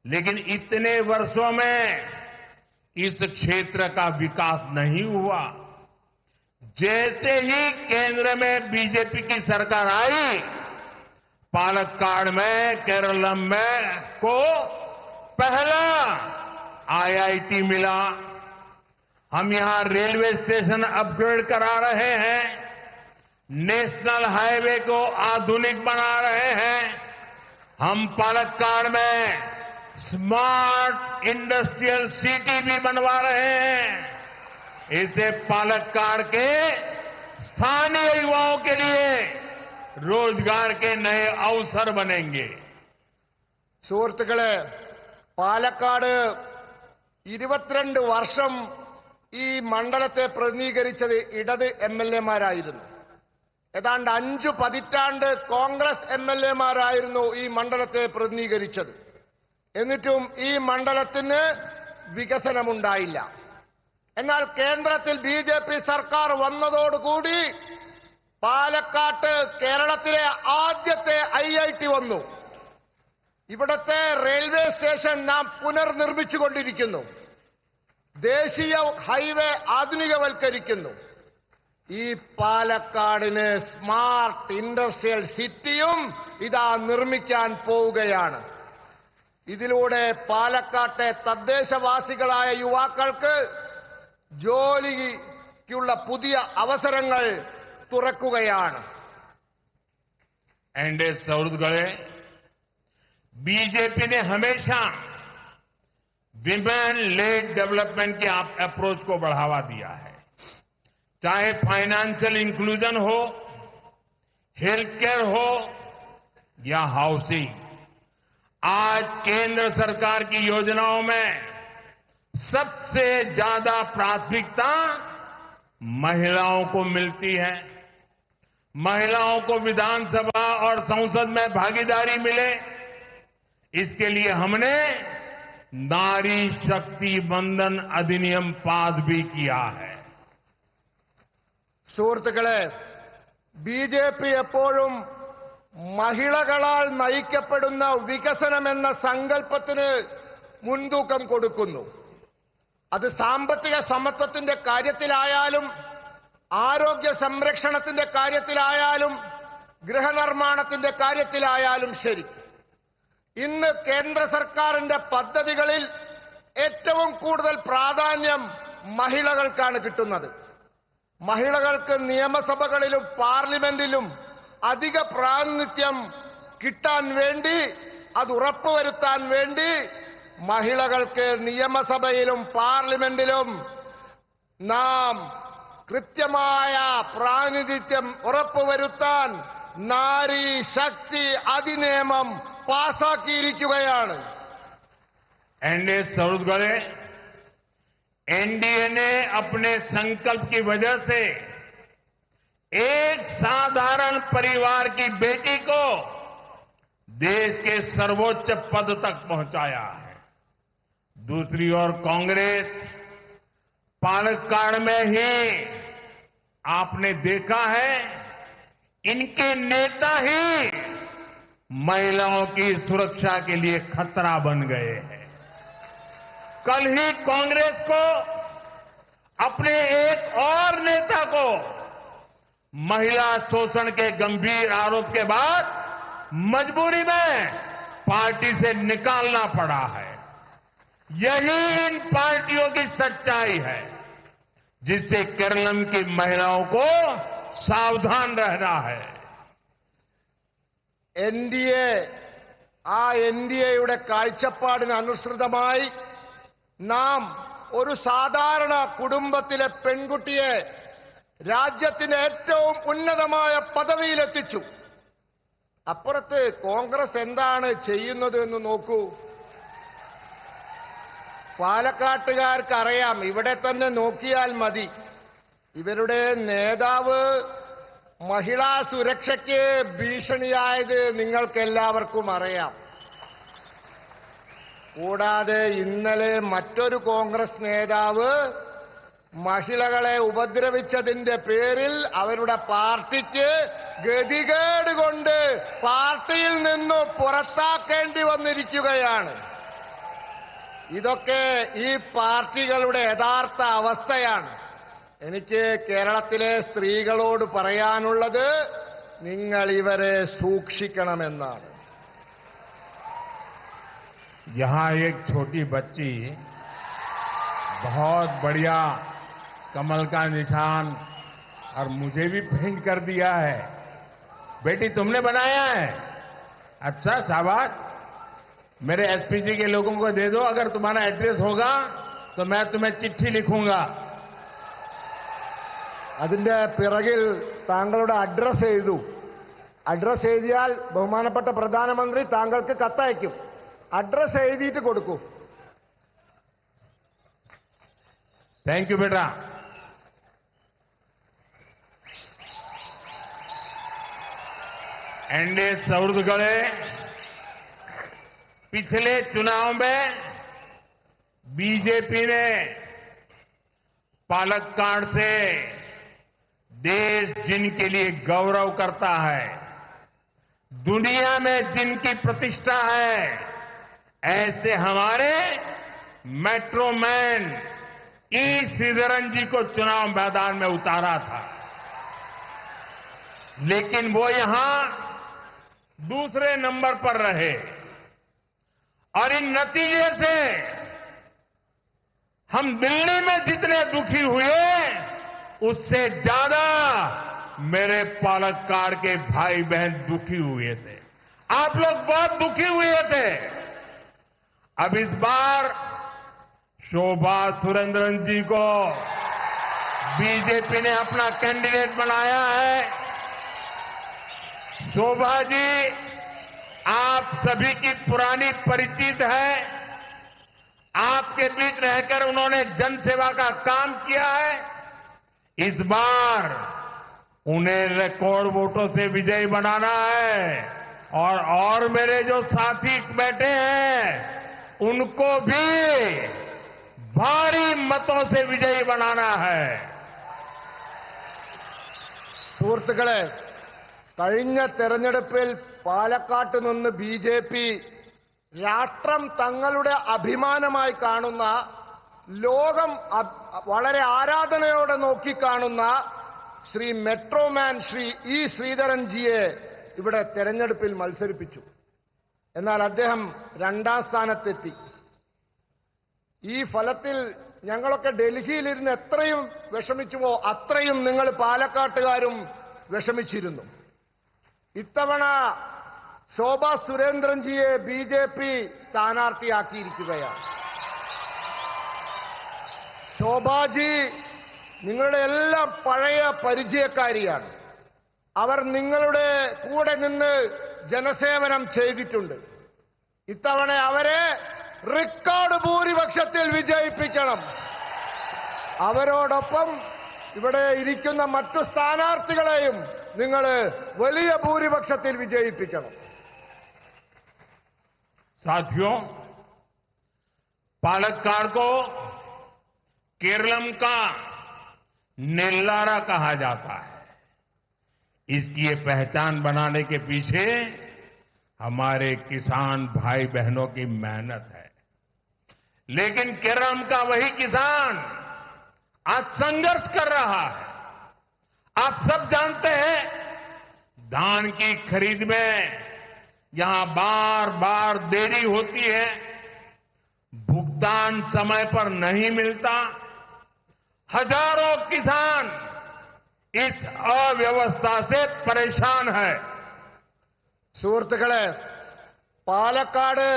लेकिन इतने वर्षों में इस क्षेत्र का विकास नहीं हुआ। जैसे ही केंद्र में बीजेपी की सरकार आई, पालक्काड़ में, केरलम में को पहला आईआईटी मिला। हम यहां रेलवे स्टेशन अपग्रेड करा रहे हैं, नेशनल हाईवे को आधुनिक बना रहे हैं। हम पालक्काड़ में स्मार्ट इंडस्ट्रियल सिटी भी बनवा रहे हैं। इससे पालक्काड़ के स्थानीय युवाओं के लिए रोजगार के नए अवसर बनेंगे। സുഹൃത്തുക്കളെ, പാലക്കാട് 22 വർഷം ഈ മണ്ഡലത്തെ പ്രതിനിധീകരിച്ചത് ഇടത് എംഎൽഎമാരായിരുന്നു. ഏതാണ്ട് 5 പതിറ്റാണ്ട് കോൺഗ്രസ് എംഎൽഎമാരായിരുന്നു ഈ മണ്ഡലത്തെ പ്രതിനിധീകരിച്ചത്. എന്നിട്ടും ഈ മണ്ഡലത്തിന് വികസനമുണ്ടായില്ല. എന്നാൽ കേന്ദ്രത്തിൽ ബിജെപി സർക്കാർ വന്നതോടുകൂടി പാലക്കാട്ട് കേരളത്തിലെ ആദ്യത്തെ ഐഐടി വന്നു. ഇവിടത്തെ റെയിൽവേ സ്റ്റേഷൻ നാം പുനർനിർമ്മിച്ചുകൊണ്ടിരിക്കുന്നു. ദേശീയ ഹൈവേ ആധുനികവൽക്കരിക്കുന്നു. ഈ പാലക്കാടിന് സ്മാർട്ട് ഇൻഡസ്ട്രിയൽ സിറ്റിയും ഇതാ നിർമ്മിക്കാൻ പോവുകയാണ്. ഇതിലൂടെ പാലക്കാട്ടെ തദ്ദേശവാസികളായ യുവാക്കൾക്ക് ജോലിക്കുള്ള പുതിയ അവസരങ്ങൾ തുറക്കുകയാണ്. एनडीए सौरगढ़े बीजेपी ने हमेशा विमेन लेड डेवलपमेंट की अप्रोच को बढ़ावा दिया है, चाहे फाइनेंशियल इंक्लूजन हो, हेल्थ केयर हो या हाउसिंग। आज केंद्र सरकार की योजनाओं में सबसे ज्यादा प्राथमिकता महिलाओं को मिलती है। महिलाओं को विधानसभा और संसद में भागीदारी मिले, इसके लिए हमने नारी शक्ति बंधन अधिनियम पास भी किया है। സുഹൃത്തുക്കളെ, ബിജെപി എപ്പോഴും മഹിളകളാൽ നയിക്കപ്പെടുന്ന വികസനമെന്ന സങ്കല്പത്തിന് മുൻതൂക്കം കൊടുക്കുന്നു. അത് സാമ്പത്തിക സമത്വത്തിന്റെ കാര്യത്തിലായാലും, ആരോഗ്യ സംരക്ഷണത്തിന്റെ കാര്യത്തിലായാലും, ഗൃഹനിർമ്മാണത്തിന്റെ കാര്യത്തിലായാലും ശരി. ഇന്ന് കേന്ദ്ര സർക്കാരിന്റെ പദ്ധതികളിൽ ഏറ്റവും കൂടുതൽ പ്രാധാന്യം മഹിളകൾക്കാണ് കിട്ടുന്നത്. മഹിളകൾക്ക് നിയമസഭകളിലും പാർലമെന്റിലും അധിക പ്രാതിനിധ്യം കിട്ടാൻ വേണ്ടി, അത് ഉറപ്പുവരുത്താൻ വേണ്ടി മഹിളകൾക്ക് നിയമസഭയിലും പാർലമെന്റിലും നാം കൃത്യമായ പ്രാതിനിധ്യം ഉറപ്പുവരുത്താൻ നാരി ശക്തി अधिनियम പാസാക്കിയിരിക്കുകയാണ്. एनडीए सौरगढ़े एनडीए ने अपने संकल्प की वजह से एक साधारण परिवार की बेटी को देश के सर्वोच्च पद तक पहुंचाया है। दूसरी ओर कांग्रेस पालक्काड़ में ही आपने देखा है, इनके नेता ही महिलाओं की सुरक्षा के लिए खतरा बन गए हैं। कल ही कांग्रेस को अपने एक और नेता को महिला शोषण के गंभीर आरोप के बाद मजबूरी में पार्टी से निकालना पड़ा है। यही इन पार्टियों की सच्चाई है, जिससे केरलम की महिलाओं को सावधान रहना है। എൻഡിഎയുടെ കാഴ്ചപ്പാടിന് അനുസൃതമായി നാം ഒരു സാധാരണ കുടുംബത്തിലെ പെൺകുട്ടിയെ രാജ്യത്തിന്റെ ഏറ്റവും ഉന്നതമായ പദവിയിലെത്തിച്ചു. അപ്പുറത്ത് കോൺഗ്രസ് എന്താണ് ചെയ്യുന്നത് എന്ന് നോക്കൂ. പാലക്കാട്ടുകാർക്ക് അറിയാം, ഇവിടെ തന്നെ നോക്കിയാൽ മതി. ഇവരുടെ നേതാവ് മഹിളാ സുരക്ഷയ്ക്ക് ഭീഷണിയായത് നിങ്ങൾക്കെല്ലാവർക്കും അറിയാം. കൂടാതെ ഇന്നലെ മറ്റൊരു കോൺഗ്രസ് നേതാവ് മഹിളകളെ ഉപദ്രവിച്ചതിന്റെ പേരിൽ അവരുടെ പാർട്ടിക്ക് ഗതികേട് കൊണ്ട് പാർട്ടിയിൽ നിന്ന് പുറത്താക്കേണ്ടി വന്നിരിക്കുകയാണ്. ഇതൊക്കെ ഈ പാർട്ടികളുടെ യഥാർത്ഥ അവസ്ഥയാണ്. എനിക്ക് കേരളത്തിലെ സ്ത്രീകളോട് പറയാനുള്ളത്, നിങ്ങൾ ഇവരെ സൂക്ഷിക്കണമെന്നാണ്. यहाँ एक छोटी बच्ची बहुत बढ़िया कमल का निशान और मुझे भी पेंट कर दिया है. बेटी तुमने बनाया है? अच्छा, शाबाश. मेरे एसपीजी के लोगों को दे दो. अगर तुम्हारा एड्रेस होगा तो मैं तुम्हें चिट्ठी लिखूंगा. അതിന്റെ പിറകിൽ താങ്കളുടെ അഡ്രസ് എഴുതൂ. അഡ്രസ് എഴുതിയാൽ ബഹുമാനപ്പെട്ട പ്രധാനമന്ത്രി താങ്കൾക്ക് കത്തയക്കും. അഡ്രസ് എഴുതിയിട്ട് കൊടുക്കൂ. थैंक यू बेटा. एनडीए सौरगढ़े पिछले चुनाव में बीजेपी ने पालक्काड़ से देश जिनके लिए गौरव करता है, दुनिया में जिनकी प्रतिष्ठा है, ऐसे हमारे मेट्रो मैन ई श्रीधरन जी को चुनाव मैदान में उतारा था. लेकिन वो यहां दूसरे नंबर पर रहे और इन नतीजे से हम दिल्ली में जितने दुखी हुए, उससे ज्यादा मेरे पालक्काड़ के भाई बहन दुखी हुए थे. आप लोग बहुत दुखी हुए थे. अब इस बार शोभा सुरेंद्रन जी को बीजेपी ने अपना कैंडिडेट बनाया है. शोभा जी आप सभी की पुरानी परिचित है. आपके बीच रहकर उन्होंने जनसेवा का काम किया है. इस बार उन्हें रिकॉर्ड वोटों से विजयी बनाना है और मेरे जो साथी बैठे हैं उनको भी भारी मतों से विजयी बनाना है. സുഹൃത്തുക്കളെ, കഴിഞ്ഞ തെരഞ്ഞെടുപ്പിൽ പാലക്കാട്ട് നിന്ന് ബി.ജെ.പി. രാഷ്ട്രം തങ്ങളുടെ അഭിമാനമായി കാണുന്ന, ലോകം വളരെ ആരാധനയോടെ നോക്കിക്കാണുന്ന ശ്രീ മെട്രോമാൻ ശ്രീ ഇ ശ്രീധരൻ ജിയെ ഇവിടെ തെരഞ്ഞെടുപ്പിൽ മത്സരിപ്പിച്ചു. എന്നാൽ അദ്ദേഹം 2ാം സ്ഥാനത്തെത്തി. ഈ ഫലത്തിൽ ഞങ്ങളൊക്കെ ഡൽഹിയിലിരുന്ന് എത്രയും വിഷമിച്ചുവോ അത്രയും നിങ്ങൾ പാലക്കാട്ടുകാരും വിഷമിച്ചിരുന്നു. ഇത്തവണ ശോഭാ സുരേന്ദ്രൻജിയെ ബി.ജെ.പി. സ്ഥാനാർത്ഥിയാക്കിയിരിക്കുകയാണ്. ശോഭാജി നിങ്ങളുടെ എല്ലാം പഴയ പരിചയക്കാരിയാണ്. അവർ നിങ്ങളുടെ കൂടെ നിന്ന് ജനസേവനം ചെയ്തിട്ടുണ്ട്. ഇത്തവണ അവരെ റെക്കോർഡ് ഭൂരിപക്ഷത്തിൽ വിജയിപ്പിക്കണം. അവരോടൊപ്പം ഇവിടെ ഇരിക്കുന്ന മറ്റു സ്ഥാനാർത്ഥികളെയും നിങ്ങൾ വലിയ ഭൂരിപക്ഷത്തിൽ വിജയിപ്പിക്കണം. साथियों, पालक्काड़ को केरलम का नेल्लारा कहा जाता है. इसकी ये पहचान बनाने के पीछे हमारे किसान भाई बहनों की मेहनत है. लेकिन केरलम का वही किसान आज संघर्ष कर रहा है. आप सब जानते हैं, धान की खरीद में यहां बार बार देरी होती है, भुगतान समय पर नहीं मिलता. हजारों किसान इस अव्यवस्था से परेशान है. സുഹൃത്തുക്കളെ, പാലക്കാട്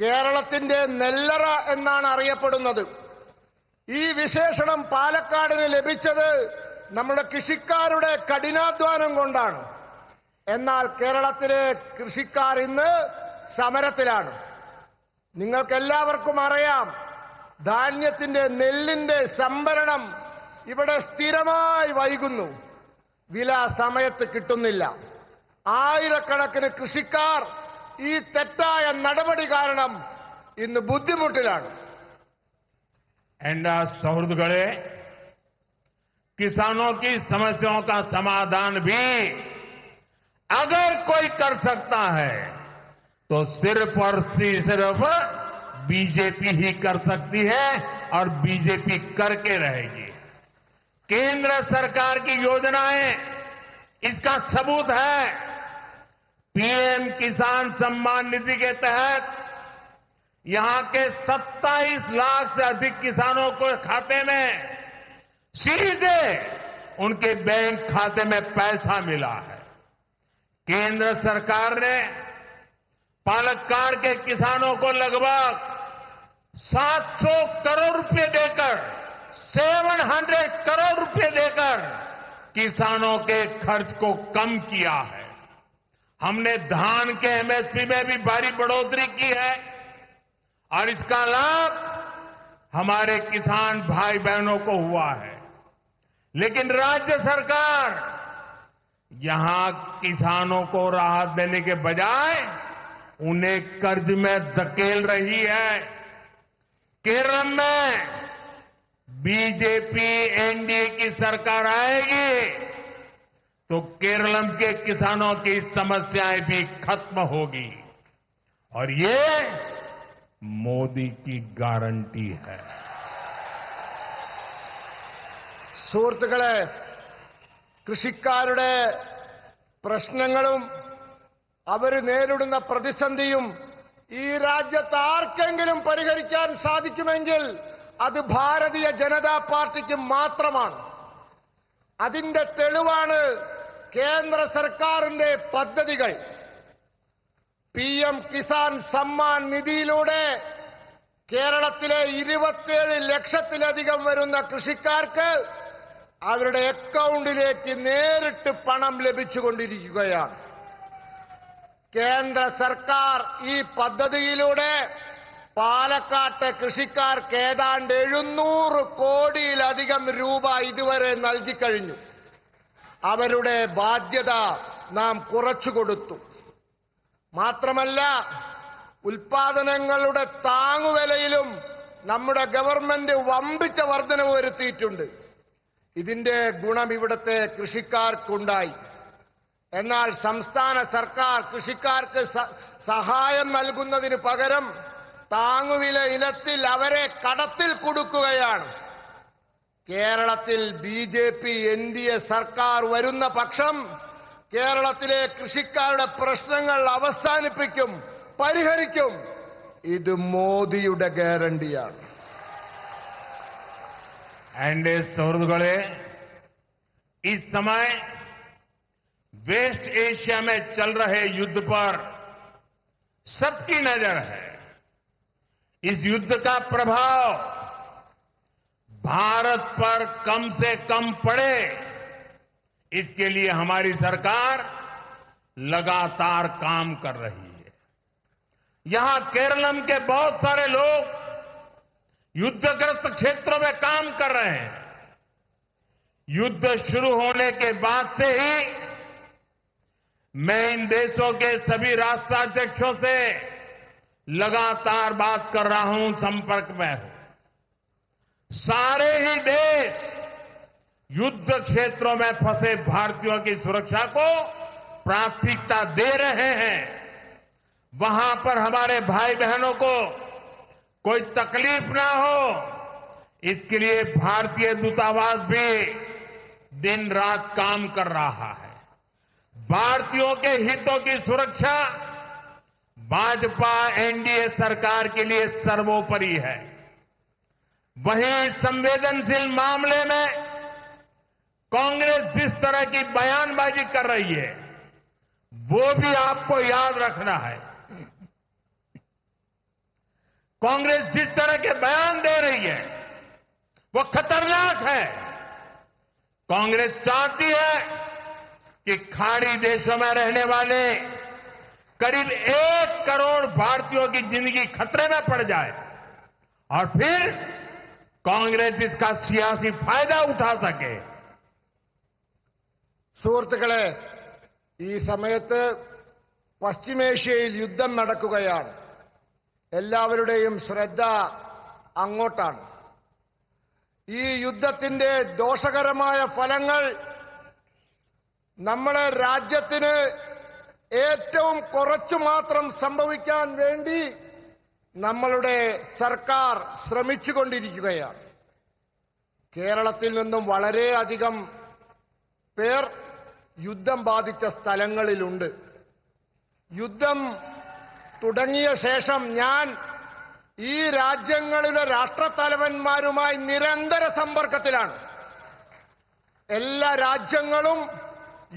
കേരളത്തിന്റെ നെല്ലറ എന്നാണ് അറിയപ്പെടുന്നത്. ഈ വിശേഷണം പാലക്കാടിന് ലഭിച്ചത് നമ്മുടെ കൃഷിക്കാരുടെ കഠിനാധ്വാനം കൊണ്ടാണ്. എന്നാൽ കേരളത്തിലെ കൃഷിക്കാർ ഇന്ന് സമരത്തിലാണ്. നിങ്ങൾക്കെല്ലാവർക്കും അറിയാം, ധാന്യത്തിന്റെ നെല്ലിന്റെ സംഭരണം ഇവിടെ സ്ഥിരമായി വൈകുന്നു. വില സമയത്ത് കിട്ടുന്നില്ല. ആയിരക്കണക്കിന് കൃഷിക്കാർ ഈ തെറ്റായ നടപടി കാരണം ഇന്ന് ബുദ്ധിമുട്ടിലാണ്. एंडा सौहृद गढ़े किसानों की समस्याओं का समाधान भी अगर कोई कर सकता है तो सिर्फ और सिर्फ बीजेपी ही कर सकती है और बीजेपी करके रहेगी। केंद्र सरकार की योजनाएं इसका सबूत है। पीएम किसान सम्मान निधि के तहत यहां के 27 लाख से अधिक किसानों को खाते में सीधे उनके बैंक खाते में पैसा मिला है। केंद्र सरकार ने पालक्काड़ के किसानों को लगभग 700 करोड़ रुपए देकर 700 करोड़ रुपए देकर किसानों के खर्च को कम किया है। हमने धान के एमएसपी में भी भारी बढ़ोतरी की है और इसका लाभ हमारे किसान भाई बहनों को हुआ है। लेकिन राज्य सरकार यहां किसानों को राहत देने के बजाय उन्हें कर्ज में धकेल रही है। केरल में बीजेपी एनडीए की सरकार आएगी तो केरल के किसानों की समस्याएं भी खत्म होगी और ये मोदी की गारंटी है। സുഹൃത്തുക്കളെ, കൃഷിക്കാരുടെ പ്രശ്നങ്ങളും അവർ നേരിടുന്ന പ്രതിസന്ധിയും ഈ രാജ്യത്ത് ആർക്കെങ്കിലും പരിഹരിക്കാൻ സാധിക്കുമെങ്കിൽ അത് ഭാരതീയ ജനതാ പാർട്ടിക്ക് മാത്രമാണ്. അതിന്റെ തെളിവാണ് കേന്ദ്ര സർക്കാരിന്റെ പദ്ധതികൾ. പിഎം കിസാൻ സമ്മാൻ നിധിയിലൂടെ കേരളത്തിലെ 27 ലക്ഷത്തിലധികം വരുന്ന കൃഷിക്കാർക്ക് അവരുടെ അക്കൗണ്ടിലേക്ക് നേരിട്ട് പണം ലഭിച്ചുകൊണ്ടിരിക്കുകയാണ്. കേന്ദ്ര സർക്കാർ ഈ പദ്ധതിയിലൂടെ പാലക്കാട്ടെ കൃഷിക്കാർക്ക് ഏതാണ്ട് 700 കോടിയിലധികം രൂപ ഇതുവരെ നൽകിക്കഴിഞ്ഞു. അവരുടെ ബാധ്യത നാം കുറച്ചുകൊടുത്തു. മാത്രമല്ല, ഉൽപാദനങ്ങളുടെ താങ്ങുവിലയിലും നമ്മുടെ ഗവൺമെന്റ് വമ്പിച്ച വർധനവ് വരുത്തിയിട്ടുണ്ട്. ഇതിന്റെ ഗുണം ഇവിടുത്തെ കൃഷിക്കാർക്കുണ്ടായി. എന്നാൽ സംസ്ഥാന സർക്കാർ കൃഷിക്കാർക്ക് സഹായം നൽകുന്നതിന് പകരം താങ്ങുവില ഇനത്തിൽ അവരെ കടത്തിൽ കൊടുക്കുകയാണ്. കേരളത്തിൽ ബിജെപി എൻഡിഎ സർക്കാർ വരുന്ന പക്ഷം കേരളത്തിലെ കൃഷിക്കാരുടെ പ്രശ്നങ്ങൾ അവസാനിപ്പിക്കും, പരിഹരിക്കും. ഇത് മോദിയുടെ ഗ്യാരണ്ടിയാണ്. एंडे सौहृदगढ़े इस समय वेस्ट एशिया में चल रहे युद्ध पर सबकी नजर है। इस युद्ध का प्रभाव भारत पर कम से कम पड़े, इसके लिए हमारी सरकार लगातार काम कर रही है। यहां केरलम के बहुत सारे लोग युद्धग्रस्त क्षेत्रों में काम कर रहे हैं। युद्ध शुरू होने के बाद से ही मैं इन देशों के सभी राष्ट्राध्यक्षों से लगातार बात कर रहा हूं, संपर्क में हूं। सारे ही देश युद्ध क्षेत्रों में फंसे भारतीयों की सुरक्षा को प्राथमिकता दे रहे हैं। वहां पर हमारे भाई बहनों को कोई तकलीफ ना हो, इसके लिए भारतीय दूतावास भी दिन रात काम कर रहा है। भारतीयों के हितों की सुरक्षा भाजपा एनडीए सरकार के लिए सर्वोपरि है। वहीं संवेदनशील मामले में कांग्रेस जिस तरह की बयानबाजी कर रही है वो भी आपको याद रखना है। कांग्रेस जिस तरह के बयान दे रही है वो खतरनाक है। कांग्रेस चाहती है कि खाड़ी देशों में रहने वाले करीब 1 करोड़ भारतीयों की जिंदगी खतरे में पड़ जाए और फिर कांग्रेस इसका सियासी फायदा उठा सके। സുഹൃത്തുക്കളെ, ഈ സമയത്ത് പശ്ചിമേഷ്യയിൽ യുദ്ധം നടക്കുകയാണ്. എല്ലാവരുടെയും ശ്രദ്ധ അങ്ങോട്ടാണ്. ഈ യുദ്ധത്തിന്റെ ദോഷകരമായ ഫലങ്ങൾ നമ്മളെ രാജ്യത്തിന് ഏറ്റവും കുറച്ചു മാത്രം സംഭവിക്കാൻ വേണ്ടി നമ്മളുടെ സർക്കാർ ശ്രമിച്ചുകൊണ്ടിരിക്കുകയാണ്. കേരളത്തിൽ നിന്നും വളരെയധികം പേർ യുദ്ധം ബാധിച്ച സ്ഥലങ്ങളിലുണ്ട്. യുദ്ധം തുടങ്ങിയ ശേഷം ഞാൻ ഈ രാജ്യങ്ങളിലെ രാഷ്ട്രത്തലവന്മാരുമായി നിരന്തര സമ്പർക്കത്തിലാണ്. എല്ലാ രാജ്യങ്ങളും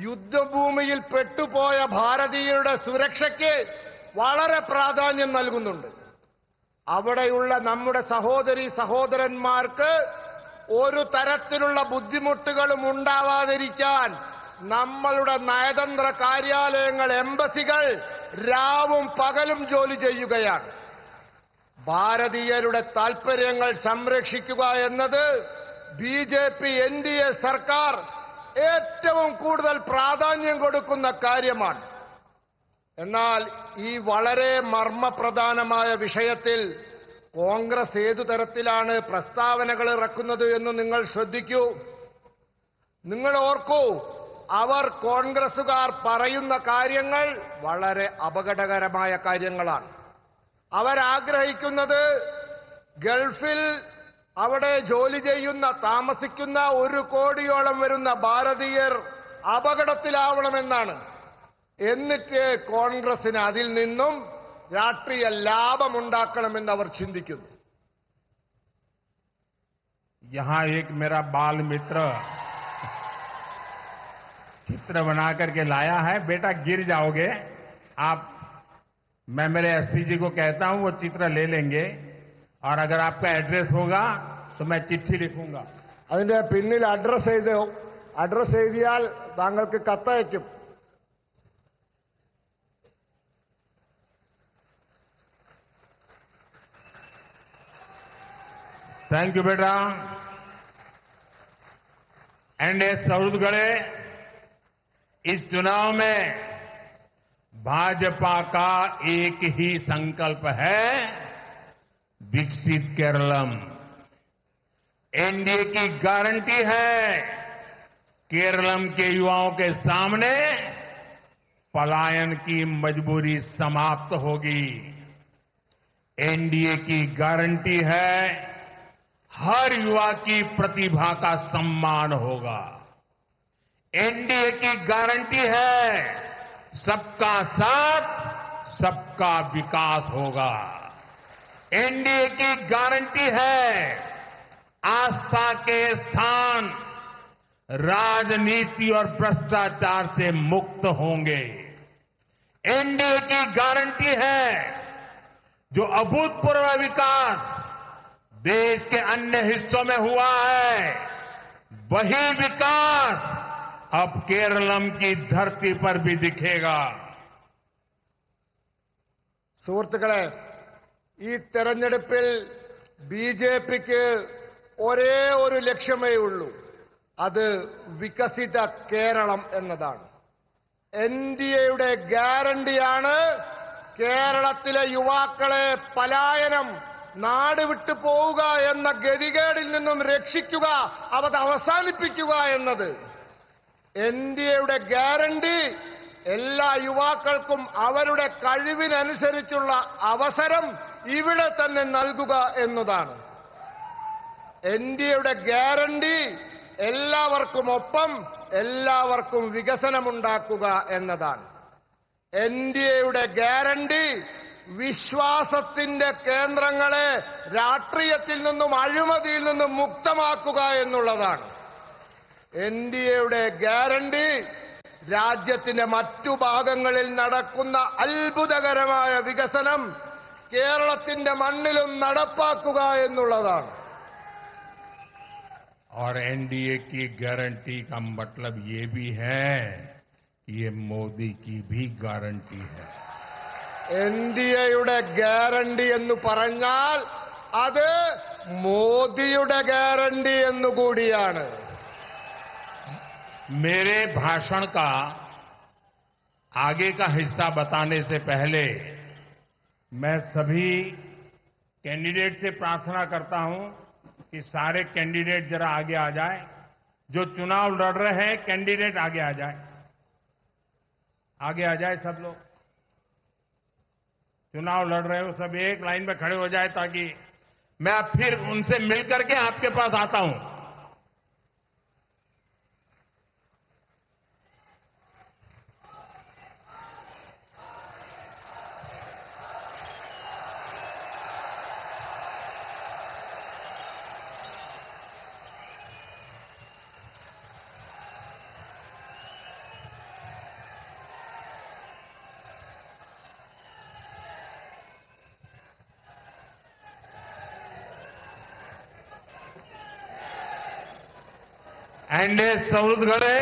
യുദ്ധഭൂമിയിൽ പെട്ടുപോയ ഭാരതീയരുടെ സുരക്ഷയ്ക്ക് വളരെ പ്രാധാന്യം നൽകുന്നുണ്ട്. അവിടെയുള്ള നമ്മുടെ സഹോദരീ സഹോദരന്മാർക്ക് ഒരു തരത്തിലുള്ള ബുദ്ധിമുട്ടുകളും ഉണ്ടാവാതിരിക്കാൻ നമ്മളുടെ നയതന്ത്ര കാര്യാലയങ്ങൾ, എംബസികൾ രാവും പകലും ജോലി ചെയ്യുകയാണ്. ഭാരതീയരുടെ താൽപര്യങ്ങൾ സംരക്ഷിക്കുക എന്നത് BJP NDA സർക്കാർ ഏറ്റവും കൂടുതൽ പ്രാധാന്യം കൊടുക്കുന്ന കാര്യമാണ്. എന്നാൽ ഈ വളരെ മർമ്മപ്രധാനമായ വിഷയത്തിൽ കോൺഗ്രസ് ഏതു തരത്തിലാണ് പ്രസ്താവനകൾ ഇറക്കുന്നത് എന്ന് നിങ്ങൾ ശ്രദ്ധിക്കൂ. നിങ്ങൾ ഓർക്കൂ, അവർ കോൺഗ്രസുകാർ പറയുന്ന കാര്യങ്ങൾ വളരെ അപകടകരമായ കാര്യങ്ങളാണ്. അവരാഗ്രഹിക്കുന്നത് ഗൾഫിൽ അവിടെ ജോലി ചെയ്യുന്ന, താമസിക്കുന്ന 1 കോടിയോളം വരുന്ന ഭാരതീയർ അപകടത്തിലാവണമെന്നാണ്. എന്നിട്ട് കോൺഗ്രസിന് അതിൽ നിന്നും രാഷ്ട്രീയ ലാഭമുണ്ടാക്കണമെന്ന് അവർ ചിന്തിക്കുന്നു. यहां एक मेरा बाल मित्र चित्र बना करके लाया है। बेटा गिर जाओगे आप, मैं मेरे एसपी जी को कहता हूं वो चित्र ले लेंगे और अगर आपका एड्रेस होगा तो मैं चिट्ठी लिखूंगा. അതിന്റെ പിന്നിൽ അഡ്രസ് എഴുതിയാൽ താങ്കൾക്ക് കത്തയക്കും. थैंक यू बेटा. एनडीए सौरगढ़े इस चुनाव में भाजपा का एक ही संकल्प है, विकसित केरलम. एनडीए की गारंटी है केरलम के युवाओं के सामने पलायन की मजबूरी समाप्त होगी. एनडीए की गारंटी है हर युवा की प्रतिभा का सम्मान होगा. एनडीए की गारंटी है सबका साथ, सबका विकास होगा. एनडीए की गारंटी है आस्था के स्थान राजनीति और भ्रष्टाचार से मुक्त होंगे. एनडीए की गारंटी है जो अभूतपूर्व विकास देश के अन्य हिस्सों में हुआ है, वही विकास अब केरलम की धरती पर भी दिखेगा. സുഹൃത്തുക്കളെ, ഈ തെരഞ്ഞെടുപ്പിൽ BJPക്ക് ഒരേ ഒരു ലക്ഷ്യമേ ഉള്ളൂ. അത് വികസിത കേരളം എന്നതാണ്. NDAയുടെ ഗ്യാരണ്ടിയാണ് കേരളത്തിലെ യുവാക്കളെ പലായനം, നാട് വിട്ടു പോവുക എന്ന ഗതികേടിൽ നിന്നും രക്ഷിക്കുക, അത് അവസാനിപ്പിക്കുക എന്നത്. NDAയുടെ ഗ്യാരണ്ടി എല്ലാ യുവാക്കൾക്കും അവരുടെ കഴിവിനനുസരിച്ചുള്ള അവസരം ഇവിടെ തന്നെ നൽകുക എന്നതാണ്. NDAയുടെ ഗ്യാരണ്ടി എല്ലാവർക്കും ഒപ്പം എല്ലാവർക്കും വികസനമുണ്ടാക്കുക എന്നതാണ്. NDAയുടെ ഗ്യാരണ്ടി വിശ്വാസത്തിന്റെ കേന്ദ്രങ്ങളെ രാഷ്ട്രീയത്തിൽ നിന്നും അഴിമതിയിൽ നിന്നും മുക്തമാക്കുക എന്നുള്ളതാണ്. NDAയുടെ ഗ്യാരണ്ടി രാജ്യത്തിന്റെ മറ്റു ഭാഗങ്ങളിൽ നടക്കുന്ന അത്ഭുതകരമായ വികസനം കേരളത്തിന്റെ മണ്ണിലും നടപ്പാക്കുക എന്നുള്ളതാണ്. और एनडीए की गारंटी का मतलब ये भी है ये मोदी की भी गारंटी है। NDAയുടെ ഗ്യാരണ്ടി എന്ന് പറഞ്ഞാൽ അത് മോദിയുടെ ഗ്യാരണ്ടി എന്നുകൂടിയാണ്. मेरे भाषण का आगे का हिस्सा बताने से पहले मैं सभी कैंडिडेट से प्रार्थना करता हूं कि सारे कैंडिडेट जरा आगे आ जाएं। जो चुनाव लड़ रहे हैं कैंडिडेट आगे आ जाए, आगे आ जाए सब लोग। चुनाव लड़ रहे हो सब एक लाइन में खड़े हो जाए ताकि मैं अब फिर उनसे मिलकर के आपके पास आता हूं। एनडीए सौरगढ़े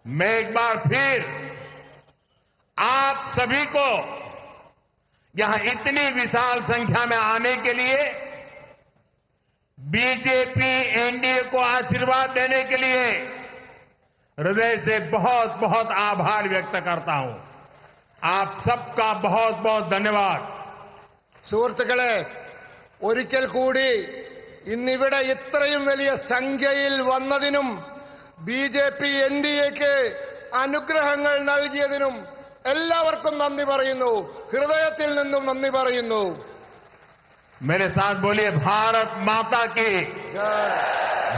मैं एक बार फिर आप सभी को यहां इतनी विशाल संख्या में आने के लिए बीजेपी एनडीए को आशीर्वाद देने के लिए हृदय से बहुत बहुत आभार व्यक्त करता हूं। आप सबका बहुत बहुत धन्यवाद। സുഹൃത്തുക്കളെ, ഒരിക്കൽ കൂടി ഇന്നിവിടെ ഇത്രയും വലിയ സംഖ്യയിൽ വന്നതിനും ബിജെപി എൻഡിഎക്ക് അനുഗ്രഹങ്ങൾ നൽകിയതിനും എല്ലാവർക്കും നന്ദി പറയുന്നു, ഹൃദയത്തിൽ നിന്നും നന്ദി പറയുന്നു. मेरे साथ बोलिए भारत माता की ജയ്,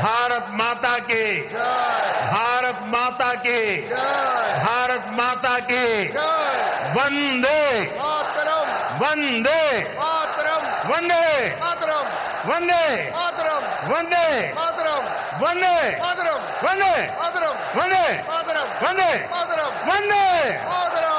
भारत माता की ജയ്, भारत माता की ജയ്, भारत माता की ജയ്. वंदे മാതരം, वंदे മാതരം, वंदे മാതരം, वंदे മാതരം, वंदे മാതരം, वंदे മാതരം, वंदे മാതരം, वंदे മാതരം, वंदे മാതരം, वंदे മാതരം.